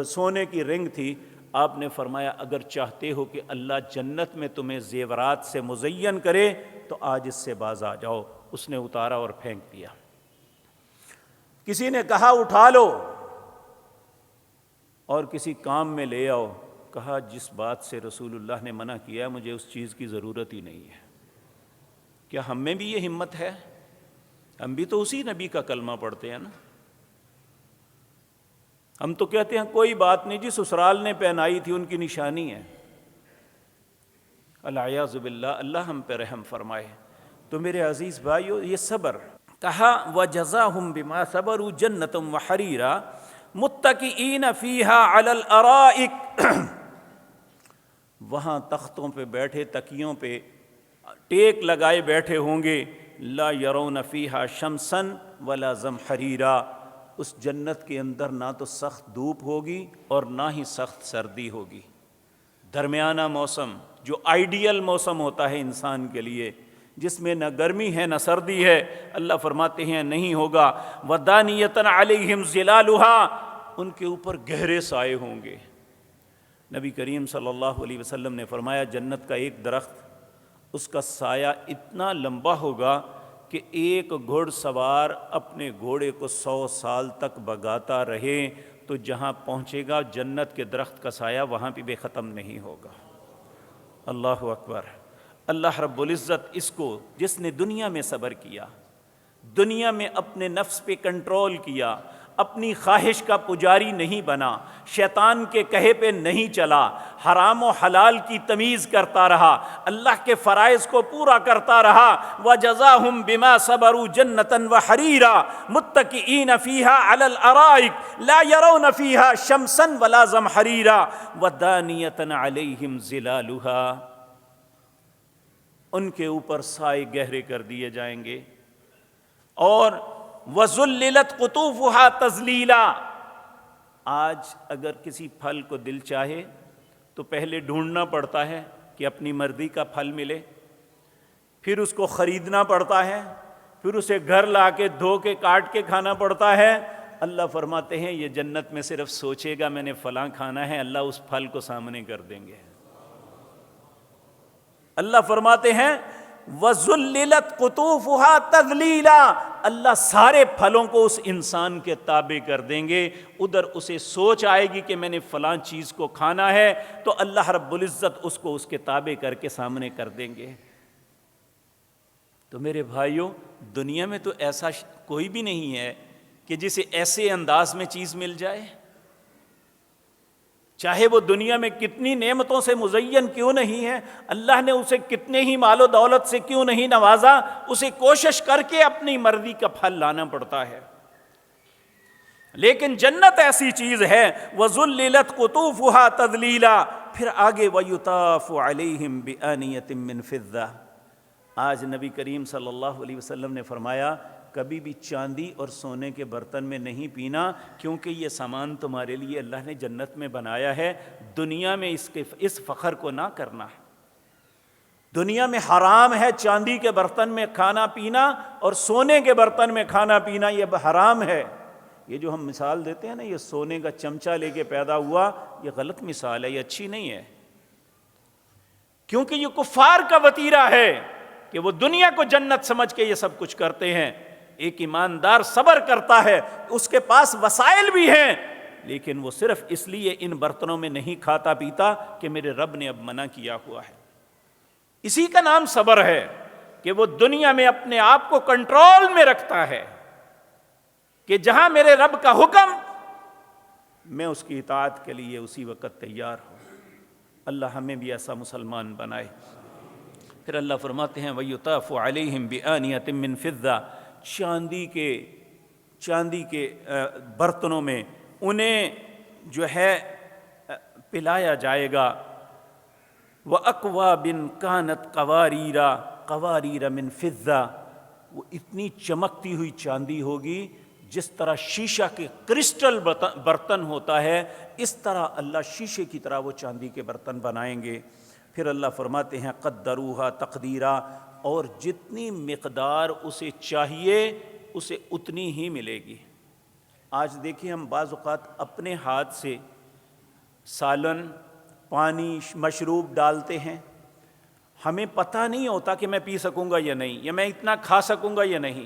سونے کی رنگ تھی۔ آپ نے فرمایا اگر چاہتے ہو کہ اللہ جنت میں تمہیں زیورات سے مزین کرے تو آج اس سے باز آ جاؤ۔ اس نے اتارا اور پھینک دیا۔ کسی نے کہا اٹھا لو اور کسی کام میں لے آؤ، کہا جس بات سے رسول اللہ نے منع کیا مجھے اس چیز کی ضرورت ہی نہیں ہے۔ کیا ہم میں بھی یہ ہمت ہے؟ ہم بھی تو اسی نبی کا کلمہ پڑھتے ہیں نا. ہم تو کہتے ہیں کوئی بات نہیں جی، سسرال نے پہنائی تھی ان کی نشانی ہے. العیاذ باللہ، اللہ ہم پہ رحم فرمائے. تو میرے عزیز بھائیو، یہ صبر کہا وَجَزَاهُمْ بِمَا صَبَرُوا جَنَّةً وَحَرِيرًا مُتَّكِئِينَ فِيهَا عَلَى الْأَرَائِكِ، وہاں تختوں پہ بیٹھے، تکیوں پہ ٹیک لگائے بیٹھے ہوں گے. لا يرون فیہا شمسا ولا زمحریرا، اس جنت کے اندر نہ تو سخت دھوپ ہوگی اور نہ ہی سخت سردی ہوگی. درمیانہ موسم، جو آئیڈیل موسم ہوتا ہے انسان کے لیے، جس میں نہ گرمی ہے نہ سردی ہے، اللہ فرماتے ہیں نہیں ہوگا. وَدَانِيَةً عَلَيْهِمْ ظِلَالُهَا، ان کے اوپر گہرے سائے ہوں گے. نبی کریم صلی اللہ علیہ وسلم نے فرمایا جنت کا ایک درخت، اس کا سایہ اتنا لمبا ہوگا کہ ایک گھوڑ سوار اپنے گھوڑے کو 100 سال تک بگاتا رہے تو جہاں پہنچے گا جنت کے درخت کا سایہ وہاں پہ بے ختم نہیں ہوگا. اللہ اکبر. اللہ رب العزت اس کو، جس نے دنیا میں صبر کیا، دنیا میں اپنے نفس پہ کنٹرول کیا، اپنی خواہش کا پجاری نہیں بنا، شیطان کے کہے پہ نہیں چلا، حرام و حلال کی تمیز کرتا رہا، اللہ کے فرائض کو پورا کرتا رہا. وَجَزَاهُمْ بِمَا صَبَرُوا جَنَّةً وَحَرِيرًا مُتَّكِئِينَ فِيهَا عَلَى الْأَرَائِكِ لَا يَرَوْنَ فِيهَا شَمْسًا وَلَا زَمْحَرِيرًا وَدَانِيَةً عَلَيْهِمْ ظِلَالُهَا، ان کے اوپر سائے گہرے کر دیے جائیں گے. اور وَذُلِّلَتْ قُطُوفُهَا تَذْلِيلًا، آج اگر کسی پھل کو دل چاہے تو پہلے ڈھونڈنا پڑتا ہے کہ اپنی مرضی کا پھل ملے، پھر اس کو خریدنا پڑتا ہے، پھر اسے گھر لا کے دھو کے کاٹ کے کھانا پڑتا ہے. اللہ فرماتے ہیں یہ جنت میں صرف سوچے گا میں نے فلاں کھانا ہے، اللہ اس پھل کو سامنے کر دیں گے. اللہ فرماتے ہیں وَذُلِّلَتْ قُطُوفُهَا تَذْلِيلًا، اللہ سارے پھلوں کو اس انسان کے تابع کر دیں گے. ادھر اسے سوچ آئے گی کہ میں نے فلاں چیز کو کھانا ہے تو اللہ رب العزت اس کو اس کے تابع کر کے سامنے کر دیں گے. تو میرے بھائیوں، دنیا میں تو ایسا کوئی بھی نہیں ہے کہ جسے ایسے انداز میں چیز مل جائے، چاہے وہ دنیا میں کتنی نعمتوں سے مزین کیوں نہیں ہے، اللہ نے اسے کتنے ہی مال و دولت سے کیوں نہیں نوازا، اسے کوشش کر کے اپنی مرضی کا پھل لانا پڑتا ہے. لیکن جنت ایسی چیز ہے وَذُلِّلَتْ قُطُوفُهَا تَذْلِيلًا. پھر آگے وَيُطَافُ عَلَيْهِمْ بِآنِيَةٍ مِّن فِضَّةٍ. آج نبی کریم صلی اللہ علیہ وسلم نے فرمایا کبھی بھی چاندی اور سونے کے برتن میں نہیں پینا، کیونکہ یہ سامان تمہارے لیے اللہ نے جنت میں بنایا ہے. دنیا میں اس فخر کو نہ کرنا. دنیا میں حرام ہے چاندی کے برتن میں کھانا پینا اور سونے کے برتن میں کھانا پینا، یہ حرام ہے. یہ جو ہم مثال دیتے ہیں نا، یہ سونے کا چمچہ لے کے پیدا ہوا، یہ غلط مثال ہے، یہ اچھی نہیں ہے. کیونکہ یہ کفار کا وتیرہ ہے کہ وہ دنیا کو جنت سمجھ کے یہ سب کچھ کرتے ہیں. ایک ایماندار صبر کرتا ہے، اس کے پاس وسائل بھی ہیں، لیکن وہ صرف اس لیے ان برتنوں میں نہیں کھاتا پیتا کہ میرے رب نے اب منع کیا ہوا ہے. اسی کا نام صبر ہے کہ وہ دنیا میں اپنے آپ کو کنٹرول میں رکھتا ہے کہ جہاں میرے رب کا حکم، میں اس کی اطاعت کے لیے اسی وقت تیار ہوں. اللہ ہمیں بھی ایسا مسلمان بنائے. پھر اللہ فرماتے ہیں وَيُطَافُ عَلَيْهِمْ بِآنِيَةٍ مِّن فِضَّةٍ، چاندی کے برتنوں میں انہیں جو ہے پلایا جائے گا. وَأَكْوَابٍ كَانَتْ قَوَارِيرَ مِن فِضَّةٍ، وہ اتنی چمکتی ہوئی چاندی ہوگی جس طرح شیشہ کے کرسٹل برتن ہوتا ہے، اس طرح اللہ شیشے کی طرح وہ چاندی کے برتن بنائیں گے. پھر اللہ فرماتے ہیں قَدَّرُوهَا تَقْدِيرًا، اور جتنی مقدار اسے چاہیے اسے اتنی ہی ملے گی. آج دیکھیں ہم بعض اوقات اپنے ہاتھ سے سالن، پانی، مشروب ڈالتے ہیں، ہمیں پتہ نہیں ہوتا کہ میں پی سکوں گا یا نہیں، یا میں اتنا کھا سکوں گا یا نہیں.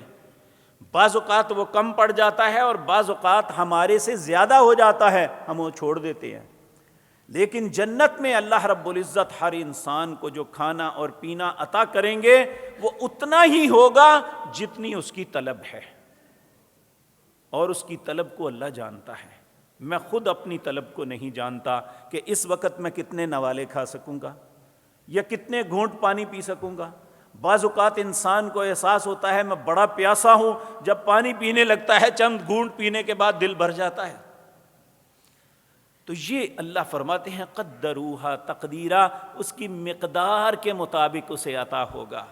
بعض اوقات وہ کم پڑ جاتا ہے اور بعض اوقات ہمارے سے زیادہ ہو جاتا ہے، ہم وہ چھوڑ دیتے ہیں. لیکن جنت میں اللہ رب العزت ہر انسان کو جو کھانا اور پینا عطا کریں گے وہ اتنا ہی ہوگا جتنی اس کی طلب ہے، اور اس کی طلب کو اللہ جانتا ہے۔ میں خود اپنی طلب کو نہیں جانتا کہ اس وقت میں کتنے نوالے کھا سکوں گا یا کتنے گھونٹ پانی پی سکوں گا۔ بعض اوقات انسان کو احساس ہوتا ہے میں بڑا پیاسا ہوں، جب پانی پینے لگتا ہے چند گھونٹ پینے کے بعد دل بھر جاتا ہے۔ تو یہ اللہ فرماتے ہیں قدروہا تقدیرا، اس کی مقدار کے مطابق اسے عطا ہوگا۔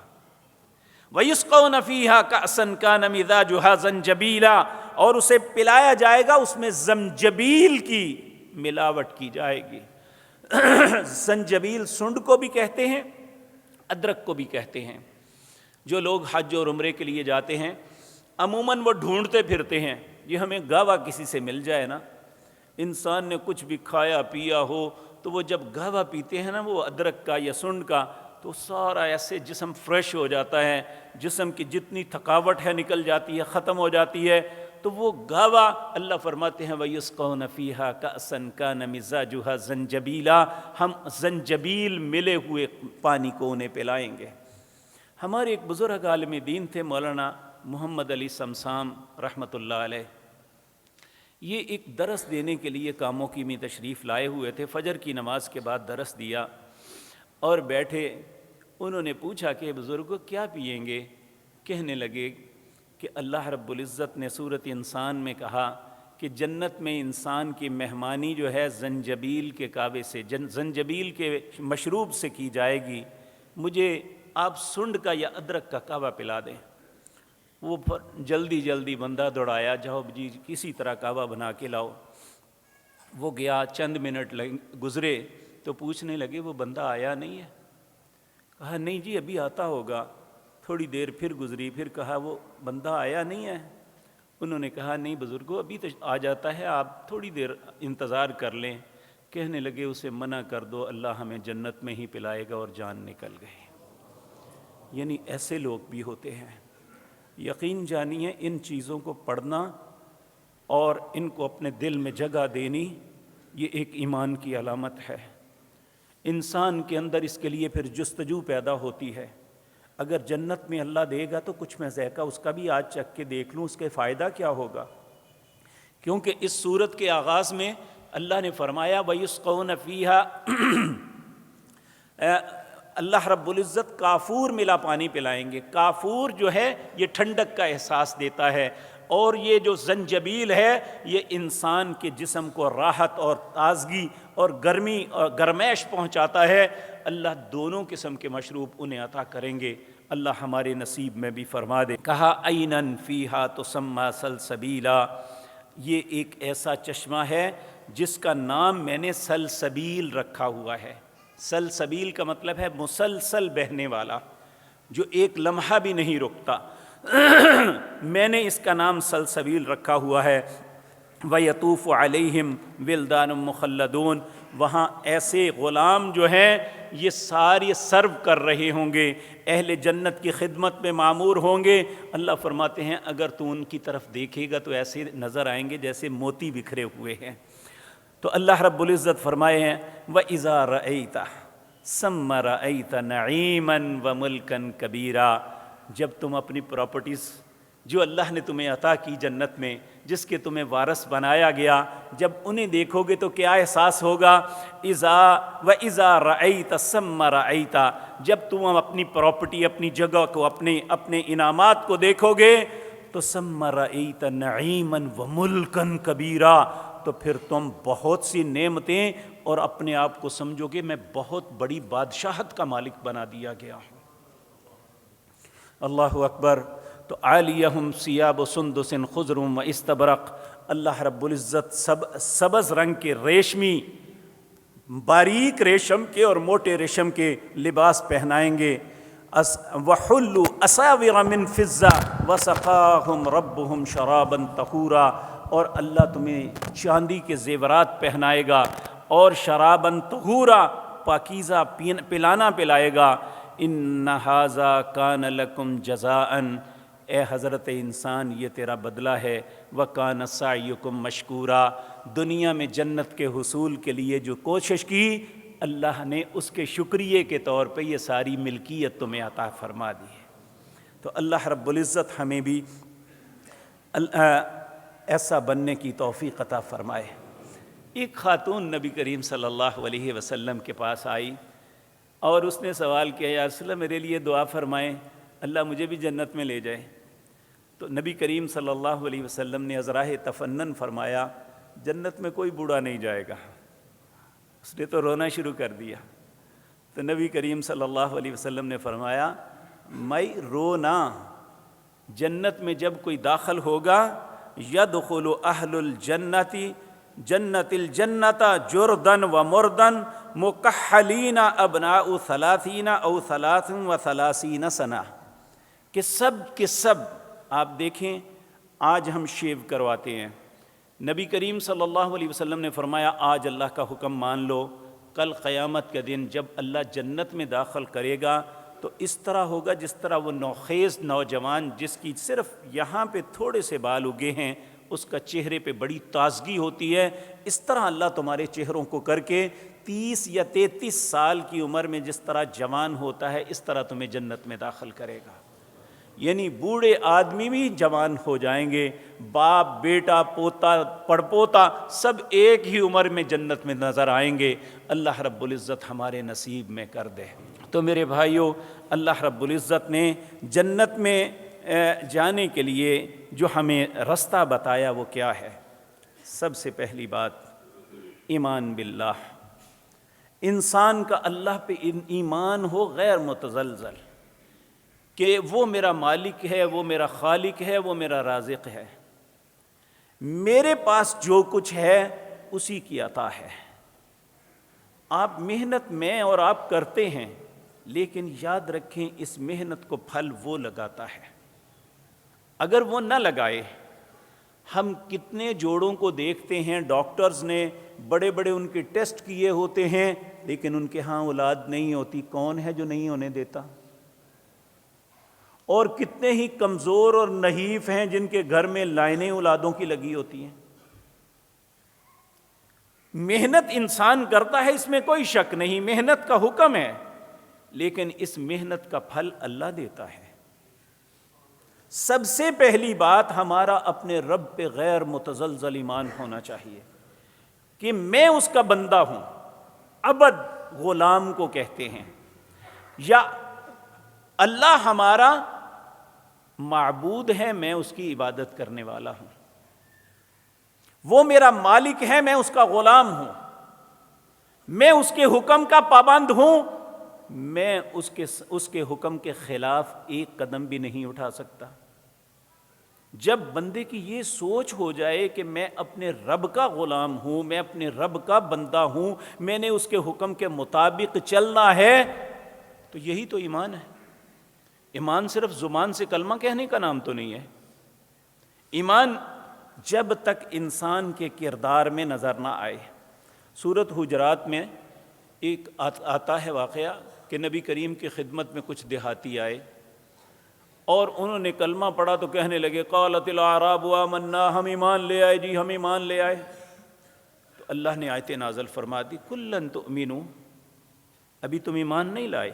وَيُسْقَوْنَ فِيهَا كَأْسًا كَانَ مِزَاجُهَا زَنْجَبِيلًا، اور اسے پلایا جائے گا اس میں زنجبیل کی ملاوٹ کی جائے گی۔ زنجبیل سنڈ کو بھی کہتے ہیں، ادرک کو بھی کہتے ہیں۔ جو لوگ حج اور عمرے کے لیے جاتے ہیں عموماً وہ ڈھونڈتے پھرتے ہیں، یہ ہمیں گاوا کسی سے مل جائے نا، انسان نے کچھ بھی کھایا پیا ہو تو وہ جب گاوا پیتے ہیں نا وہ ادرک کا یا سنڈ کا، تو سارا ایسے جسم فریش ہو جاتا ہے، جسم کی جتنی تھکاوٹ ہے نکل جاتی ہے، ختم ہو جاتی ہے۔ تو وہ گاوا اللہ فرماتے ہیں وَيُسْقَوْنَ فِيهَا كَأْسًا كَانَ مِزَاجُهَا زَنْجَبِيلًا، ہم زنجبیل ملے ہوئے پانی کو انہیں پلائیں گے۔ ہمارے ایک بزرگ عالم دین تھے مولانا محمد علی سمسام رحمۃ اللہ علیہ، یہ ایک درس دینے کے لیے کاموکی میں تشریف لائے ہوئے تھے۔ فجر کی نماز کے بعد درس دیا اور بیٹھے، انہوں نے پوچھا کہ بزرگوں کیا پئیں گے؟ کہنے لگے کہ اللہ رب العزت نے سورۃ انسان میں کہا کہ جنت میں انسان کی مہمانی جو ہے زنجبیل کے کعبے سے، زنجبیل کے مشروب سے کی جائے گی، مجھے آپ سنڈ کا یا ادرک کا کعبہ پلا دیں۔ وہ جلدی جلدی بندہ دوڑایا، جاؤ جی کسی طرح کعبہ بنا کے لاؤ۔ وہ گیا، چند منٹ گزرے تو پوچھنے لگے وہ بندہ آیا نہیں ہے؟ کہا نہیں جی ابھی آتا ہوگا۔ تھوڑی دیر پھر گزری، پھر کہا وہ بندہ آیا نہیں ہے؟ انہوں نے کہا نہیں بزرگوں ابھی تو آ جاتا ہے، آپ تھوڑی دیر انتظار کر لیں۔ کہنے لگے اسے منع کر دو، اللہ ہمیں جنت میں ہی پلائے گا، اور جان نکل گئی۔ یعنی ایسے لوگ بھی ہوتے ہیں۔ یقین جانیے ان چیزوں کو پڑھنا اور ان کو اپنے دل میں جگہ دینی یہ ایک ایمان کی علامت ہے۔ انسان کے اندر اس کے لیے پھر جستجو پیدا ہوتی ہے، اگر جنت میں اللہ دے گا تو کچھ میں ذائقہ اس کا بھی آج چکھ کے دیکھ لوں، اس کے فائدہ کیا ہوگا؟ کیونکہ اس صورت کے آغاز میں اللہ نے فرمایا وَيُسْقَوْنَ فِيهَا، اللہ رب العزت کافور ملا پانی پلائیں گے۔ کافور جو ہے یہ ٹھنڈک کا احساس دیتا ہے، اور یہ جو زنجبیل ہے یہ انسان کے جسم کو راحت اور تازگی اور گرمی اور گرمائش پہنچاتا ہے۔ اللہ دونوں قسم کے مشروب انہیں عطا کریں گے، اللہ ہمارے نصیب میں بھی فرما دے۔ کہا عیناً فیہا تسمی سلسبیلا، یہ ایک ایسا چشمہ ہے جس کا نام میں نے سلسبیل رکھا ہوا ہے۔ سلسبیل کا مطلب ہے مسلسل بہنے والا، جو ایک لمحہ بھی نہیں رکتا۔ میں نے اس کا نام سلسبیل رکھا ہوا ہے۔ وَيَطُوفُ عَلَيْهِمْ وِلْدَانٌ مُخَلَّدُونَ، وہاں ایسے غلام جو ہیں یہ سارے سرو کر رہے ہوں گے، اہل جنت کی خدمت میں معمور ہوں گے۔ اللہ فرماتے ہیں اگر تو ان کی طرف دیکھے گا تو ایسے نظر آئیں گے جیسے موتی بکھرے ہوئے ہیں۔ تو اللہ رب العزت فرمائے ہیں وَإِذَا رَأَيْتَ ثَمَّ رَأَيْتَ نَعِيمًا وَمُلْكًا كَبِيرًا، جب تم اپنی پراپرٹیز جو اللہ نے تمہیں عطا کی جنت میں، جس کے تمہیں وارث بنایا گیا، جب انہیں دیکھو گے تو کیا احساس ہوگا؟ وَإِذَا رَأَيْتَ ثَمَّ رَأَيْتَ، جب تم اپنی پراپرٹی، اپنی جگہ کو، اپنے انعامات کو دیکھو گے تو ثَمَّ رَأَيْتَ نَعِيمًا وَمُلْكًا كَبِيرًا، تو پھر تم بہت سی نعمتیں اور اپنے آپ کو سمجھو گے میں بہت بڑی بادشاہت کا مالک بنا دیا گیا ہوں۔ اللہ اکبر۔ تو عالیہم ثیاب سندس خضر و استبرق، اللہ رب العزت سبز رنگ کے ریشمی، باریک ریشم کے اور موٹے ریشم کے لباس پہنائیں گے۔ وحلوا اساور من فضہ وسقاہم ربہم شرابا طہورا، اور اللہ تمہیں چاندی کے زیورات پہنائے گا اور شرابا طہورا، پاکیزہ پلانا پلائے گا۔ ان ھذا کان لکم جزاء، اے حضرت انسان یہ تیرا بدلہ ہے، وَكَانَ سَعْيُكُمْ مَشْكُورًا، دنیا میں جنت کے حصول کے لیے جو کوشش کی اللہ نے اس کے شکریہ کے طور پہ یہ ساری ملکیت تمہیں عطا فرما دی ہے۔ تو اللہ رب العزت ہمیں بھی ایسا بننے کی توفیق عطا فرمائے۔ ایک خاتون نبی کریم صلی اللہ علیہ وسلم کے پاس آئی اور اس نے سوال کیا، یا رسول اللہ میرے لیے دعا فرمائیں، اللہ مجھے بھی جنت میں لے جائے۔ تو نبی کریم صلی اللہ علیہ وسلم نے ازراہ تفنن فرمایا، جنت میں کوئی بوڑھا نہیں جائے گا۔ اس نے تو رونا شروع کر دیا۔ تو نبی کریم صلی اللہ علیہ وسلم نے فرمایا، میں رونا، جنت میں جب کوئی داخل ہوگا، یدخل اہل الجنت جنت الجنت جردن و مردن مکحلین ابناء 30 او 33 سنہ، کہ سب کے سب آپ دیکھیں آج ہم شیو کرواتے ہیں، نبی کریم صلی اللہ علیہ وسلم نے فرمایا آج اللہ کا حکم مان لو، کل قیامت کے دن جب اللہ جنت میں داخل کرے گا تو اس طرح ہوگا جس طرح وہ نوخیز نوجوان جس کی صرف یہاں پہ تھوڑے سے بال اگے ہیں، اس کا چہرے پہ بڑی تازگی ہوتی ہے، اس طرح اللہ تمہارے چہروں کو کر کے 30 یا 33 سال کی عمر میں جس طرح جوان ہوتا ہے اس طرح تمہیں جنت میں داخل کرے گا۔ یعنی بوڑھے آدمی بھی جوان ہو جائیں گے، باپ بیٹا پوتا پڑپوتا سب ایک ہی عمر میں جنت میں نظر آئیں گے۔ اللہ رب العزت ہمارے نصیب میں کر دے۔ تو میرے بھائیوں، اللہ رب العزت نے جنت میں جانے کے لیے جو ہمیں رستہ بتایا وہ کیا ہے؟ سب سے پہلی بات ایمان باللہ، انسان کا اللہ پہ ایمان ہو غیر متزلزل، کہ وہ میرا مالک ہے، وہ میرا خالق ہے، وہ میرا رازق ہے، میرے پاس جو کچھ ہے اسی کی عطا ہے۔ آپ محنت میں اور آپ کرتے ہیں، لیکن یاد رکھیں اس محنت کو پھل وہ لگاتا ہے۔ اگر وہ نہ لگائے، ہم کتنے جوڑوں کو دیکھتے ہیں ڈاکٹرز نے بڑے بڑے ان کے ٹیسٹ کیے ہوتے ہیں، لیکن ان کے ہاں اولاد نہیں ہوتی، کون ہے جو نہیں ہونے دیتا؟ اور کتنے ہی کمزور اور نحیف ہیں جن کے گھر میں لائنیں اولادوں کی لگی ہوتی ہیں۔ محنت انسان کرتا ہے، اس میں کوئی شک نہیں، محنت کا حکم ہے، لیکن اس محنت کا پھل اللہ دیتا ہے۔ سب سے پہلی بات ہمارا اپنے رب پہ غیر متزلزل ایمان ہونا چاہیے کہ میں اس کا بندہ ہوں۔ عبد غلام کو کہتے ہیں، یا اللہ ہمارا معبود ہے، میں اس کی عبادت کرنے والا ہوں، وہ میرا مالک ہے، میں اس کا غلام ہوں، میں اس کے حکم کا پابند ہوں، میں اس کے حکم کے خلاف ایک قدم بھی نہیں اٹھا سکتا۔ جب بندے کی یہ سوچ ہو جائے کہ میں اپنے رب کا غلام ہوں، میں اپنے رب کا بندہ ہوں، میں نے اس کے حکم کے مطابق چلنا ہے، تو یہی تو ایمان ہے۔ ایمان صرف زبان سے کلمہ کہنے کا نام تو نہیں ہے۔ ایمان جب تک انسان کے کردار میں نظر نہ آئے۔ سورۃ حجرات میں ایک آتا ہے واقعہ کہ نبی کریم کی خدمت میں کچھ دیہاتی آئے اور انہوں نے کلمہ پڑھا تو کہنے لگے قالت الاعراب آمنا، ہم ایمان لے آئے جی، ہم ایمان لے آئے۔ تو اللہ نے آیت نازل فرما دی کلن تؤمنوا، ابھی تم ایمان نہیں لائے،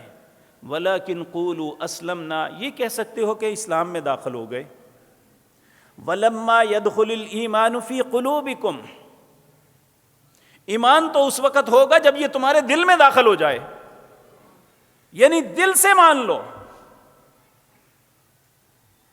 ولیکن قولوا اسلمنا، یہ کہہ سکتے ہو کہ اسلام میں داخل ہو گئے، ولما يدخل الایمان فی قلوبکم، ایمان تو اس وقت ہوگا جب یہ تمہارے دل میں داخل ہو جائے، یعنی دل سے مان لو۔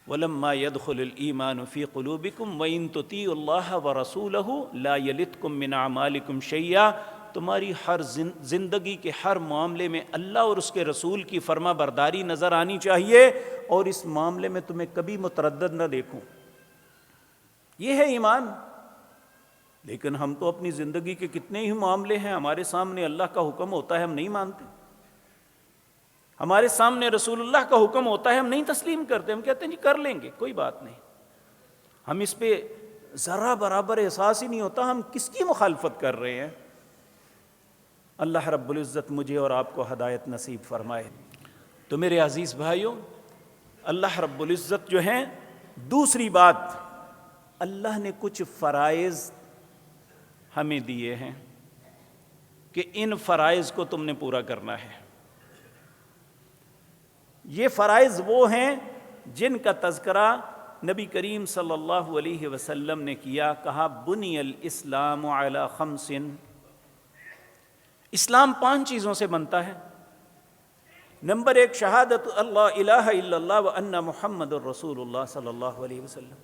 وَلَمَّا يَدْخُلُ الْإِيمَانُ فِي قُلُوبِكُمْ وَإِن تُطِيعُوا اللَّهَ وَرَسُولَهُ لَا يَلِتْكُم مِّنْ أَعْمَالِكُمْ شَيْئًا، تمہاری ہر زندگی کے ہر معاملے میں اللہ اور اس کے رسول کی فرما برداری نظر آنی چاہیے، اور اس معاملے میں تمہیں کبھی متردد نہ دیکھوں۔ یہ ہے ایمان۔ لیکن ہم تو اپنی زندگی کے کتنے ہی معاملے ہیں، ہمارے سامنے اللہ کا حکم ہوتا ہے ہم نہیں مانتے، ہمارے سامنے رسول اللہ کا حکم ہوتا ہے ہم نہیں تسلیم کرتے، ہم کہتے ہیں جی کر لیں گے کوئی بات نہیں، ہم اس پہ ذرا برابر احساس ہی نہیں ہوتا ہم کس کی مخالفت کر رہے ہیں۔ اللہ رب العزت مجھے اور آپ کو ہدایت نصیب فرمائے۔ تو میرے عزیز بھائیوں، اللہ رب العزت جو ہیں، دوسری بات، اللہ نے کچھ فرائض ہمیں دیے ہیں کہ ان فرائض کو تم نے پورا کرنا ہے۔ یہ فرائض وہ ہیں جن کا تذکرہ نبی کریم صلی اللہ علیہ وسلم نے کیا، کہا بنی الاسلام علی خمس، اسلام 5 چیزوں سے بنتا ہے۔ نمبر 1 شہادت اللہ الہ الا اللہ وان محمد الرسول اللہ صلی اللہ علیہ وسلم،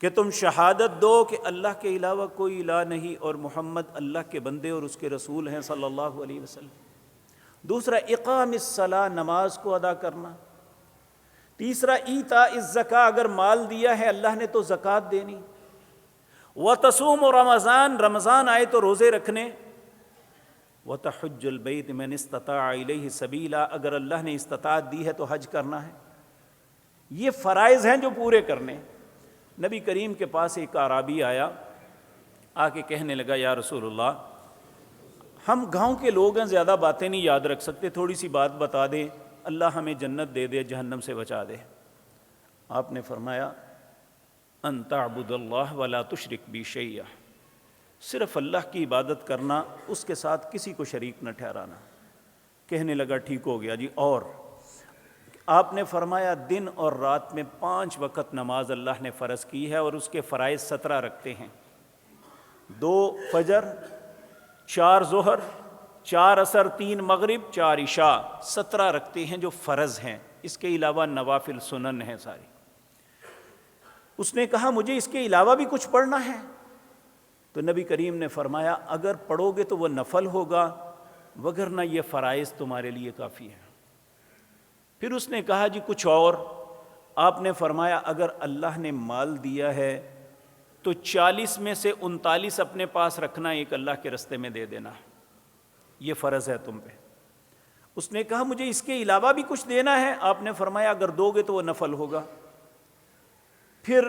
کہ تم شہادت دو کہ اللہ کے علاوہ کوئی الہ نہیں اور محمد اللہ کے بندے اور اس کے رسول ہیں صلی اللہ علیہ وسلم۔ دوسرا اقام الصلاۃ، نماز کو ادا کرنا۔ تیسرا ایتاء الزکاۃ، اگر مال دیا ہے اللہ نے تو زکوٰۃ دینی۔ وتصوم رمضان، رمضان آئے تو روزے رکھنے۔ وتحج البیت من استطاع الیہ سبیلا، اگر اللہ نے استطاعت دی ہے تو حج کرنا ہے۔ یہ فرائض ہیں جو پورے کرنے۔ نبی کریم کے پاس ایک اعرابی آیا، آ کے کہنے لگا یا رسول اللہ، ہم گاؤں کے لوگ ہیں، زیادہ باتیں نہیں یاد رکھ سکتے، تھوڑی سی بات بتا دیں، اللہ ہمیں جنت دے دے، جہنم سے بچا دے۔ آپ نے فرمایا ان تعبد اللہ ولا تشرک بی شیئا، صرف اللہ کی عبادت کرنا، اس کے ساتھ کسی کو شریک نہ ٹھہرانا۔ کہنے لگا ٹھیک ہو گیا جی، اور آپ نے فرمایا دن اور رات میں 5 وقت نماز اللہ نے فرض کی ہے، اور اس کے فرائض 17 رکھتے ہیں، 2 فجر، 4 ظہر، 4 عصر، 3 مغرب، 4 عشاء، 17 رکھتے ہیں جو فرض ہیں۔ اس کے علاوہ نوافل سنن ہیں ساری۔ اس نے کہا مجھے اس کے علاوہ بھی کچھ پڑھنا ہے، تو نبی کریم نے فرمایا اگر پڑھو گے تو وہ نفل ہوگا، وگرنہ یہ فرائض تمہارے لیے کافی ہے۔ پھر اس نے کہا جی کچھ اور؟ آپ نے فرمایا اگر اللہ نے مال دیا ہے تو 40 میں سے 39 اپنے پاس رکھنا، ایک اللہ کے رستے میں دے دینا، یہ فرض ہے تم پہ۔ اس نے کہا مجھے اس کے علاوہ بھی کچھ دینا ہے؟ آپ نے فرمایا اگر دو گے تو وہ نفل ہوگا۔ پھر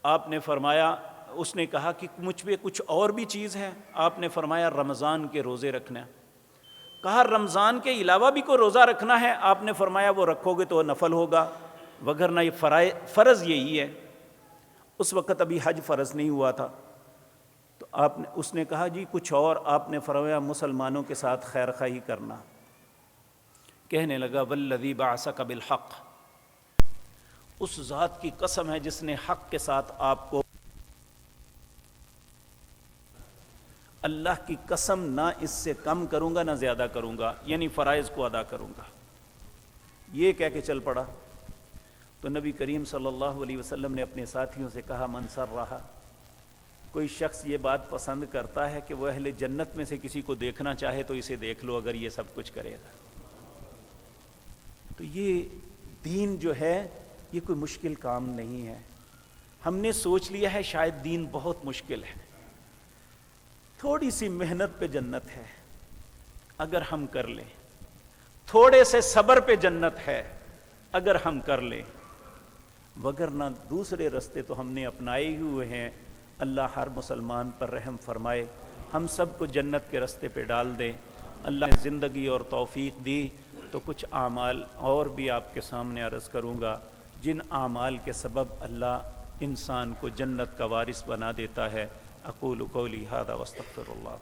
آپ نے فرمایا، اس نے کہا کہ مجھ پہ کچھ اور بھی چیز ہے؟ آپ نے فرمایا رمضان کے روزے رکھنا۔ کہا رمضان کے علاوہ بھی کوئی روزہ رکھنا ہے؟ آپ نے فرمایا وہ رکھو گے تو وہ نفل ہوگا، وگرنہ یہ فرض یہی ہے۔ اس وقت ابھی حج فرض نہیں ہوا تھا، تو اس نے کہا جی کچھ اور؟ آپ نے فرمایا مسلمانوں کے ساتھ خیر خواہی کرنا۔ کہنے لگا والذی بعثک بالحق، اس ذات کی قسم ہے جس نے حق کے ساتھ آپ کو، اللہ کی قسم نہ اس سے کم کروں گا نہ زیادہ کروں گا، یعنی فرائض کو ادا کروں گا۔ یہ کہہ کے چل پڑا۔ تو نبی کریم صلی اللہ علیہ وسلم نے اپنے ساتھیوں سے کہا من سر رہا، کوئی شخص یہ بات پسند کرتا ہے کہ وہ اہل جنت میں سے کسی کو دیکھنا چاہے تو اسے دیکھ لو، اگر یہ سب کچھ کرے گا۔ تو یہ دین جو ہے یہ کوئی مشکل کام نہیں ہے۔ ہم نے سوچ لیا ہے شاید دین بہت مشکل ہے، تھوڑی سی محنت پہ جنت ہے اگر ہم کر لیں، تھوڑے سے صبر پہ جنت ہے اگر ہم کر لیں، وگرنہ دوسرے رستے تو ہم نے اپنائے ہوئے ہیں۔ اللہ ہر مسلمان پر رحم فرمائے، ہم سب کو جنت کے رستے پہ ڈال دے۔ اللہ نے زندگی اور توفیق دی تو کچھ اعمال اور بھی آپ کے سامنے عرض کروں گا، جن اعمال کے سبب اللہ انسان کو جنت کا وارث بنا دیتا ہے۔ اقول قولی ھذا واستغفر اللہ۔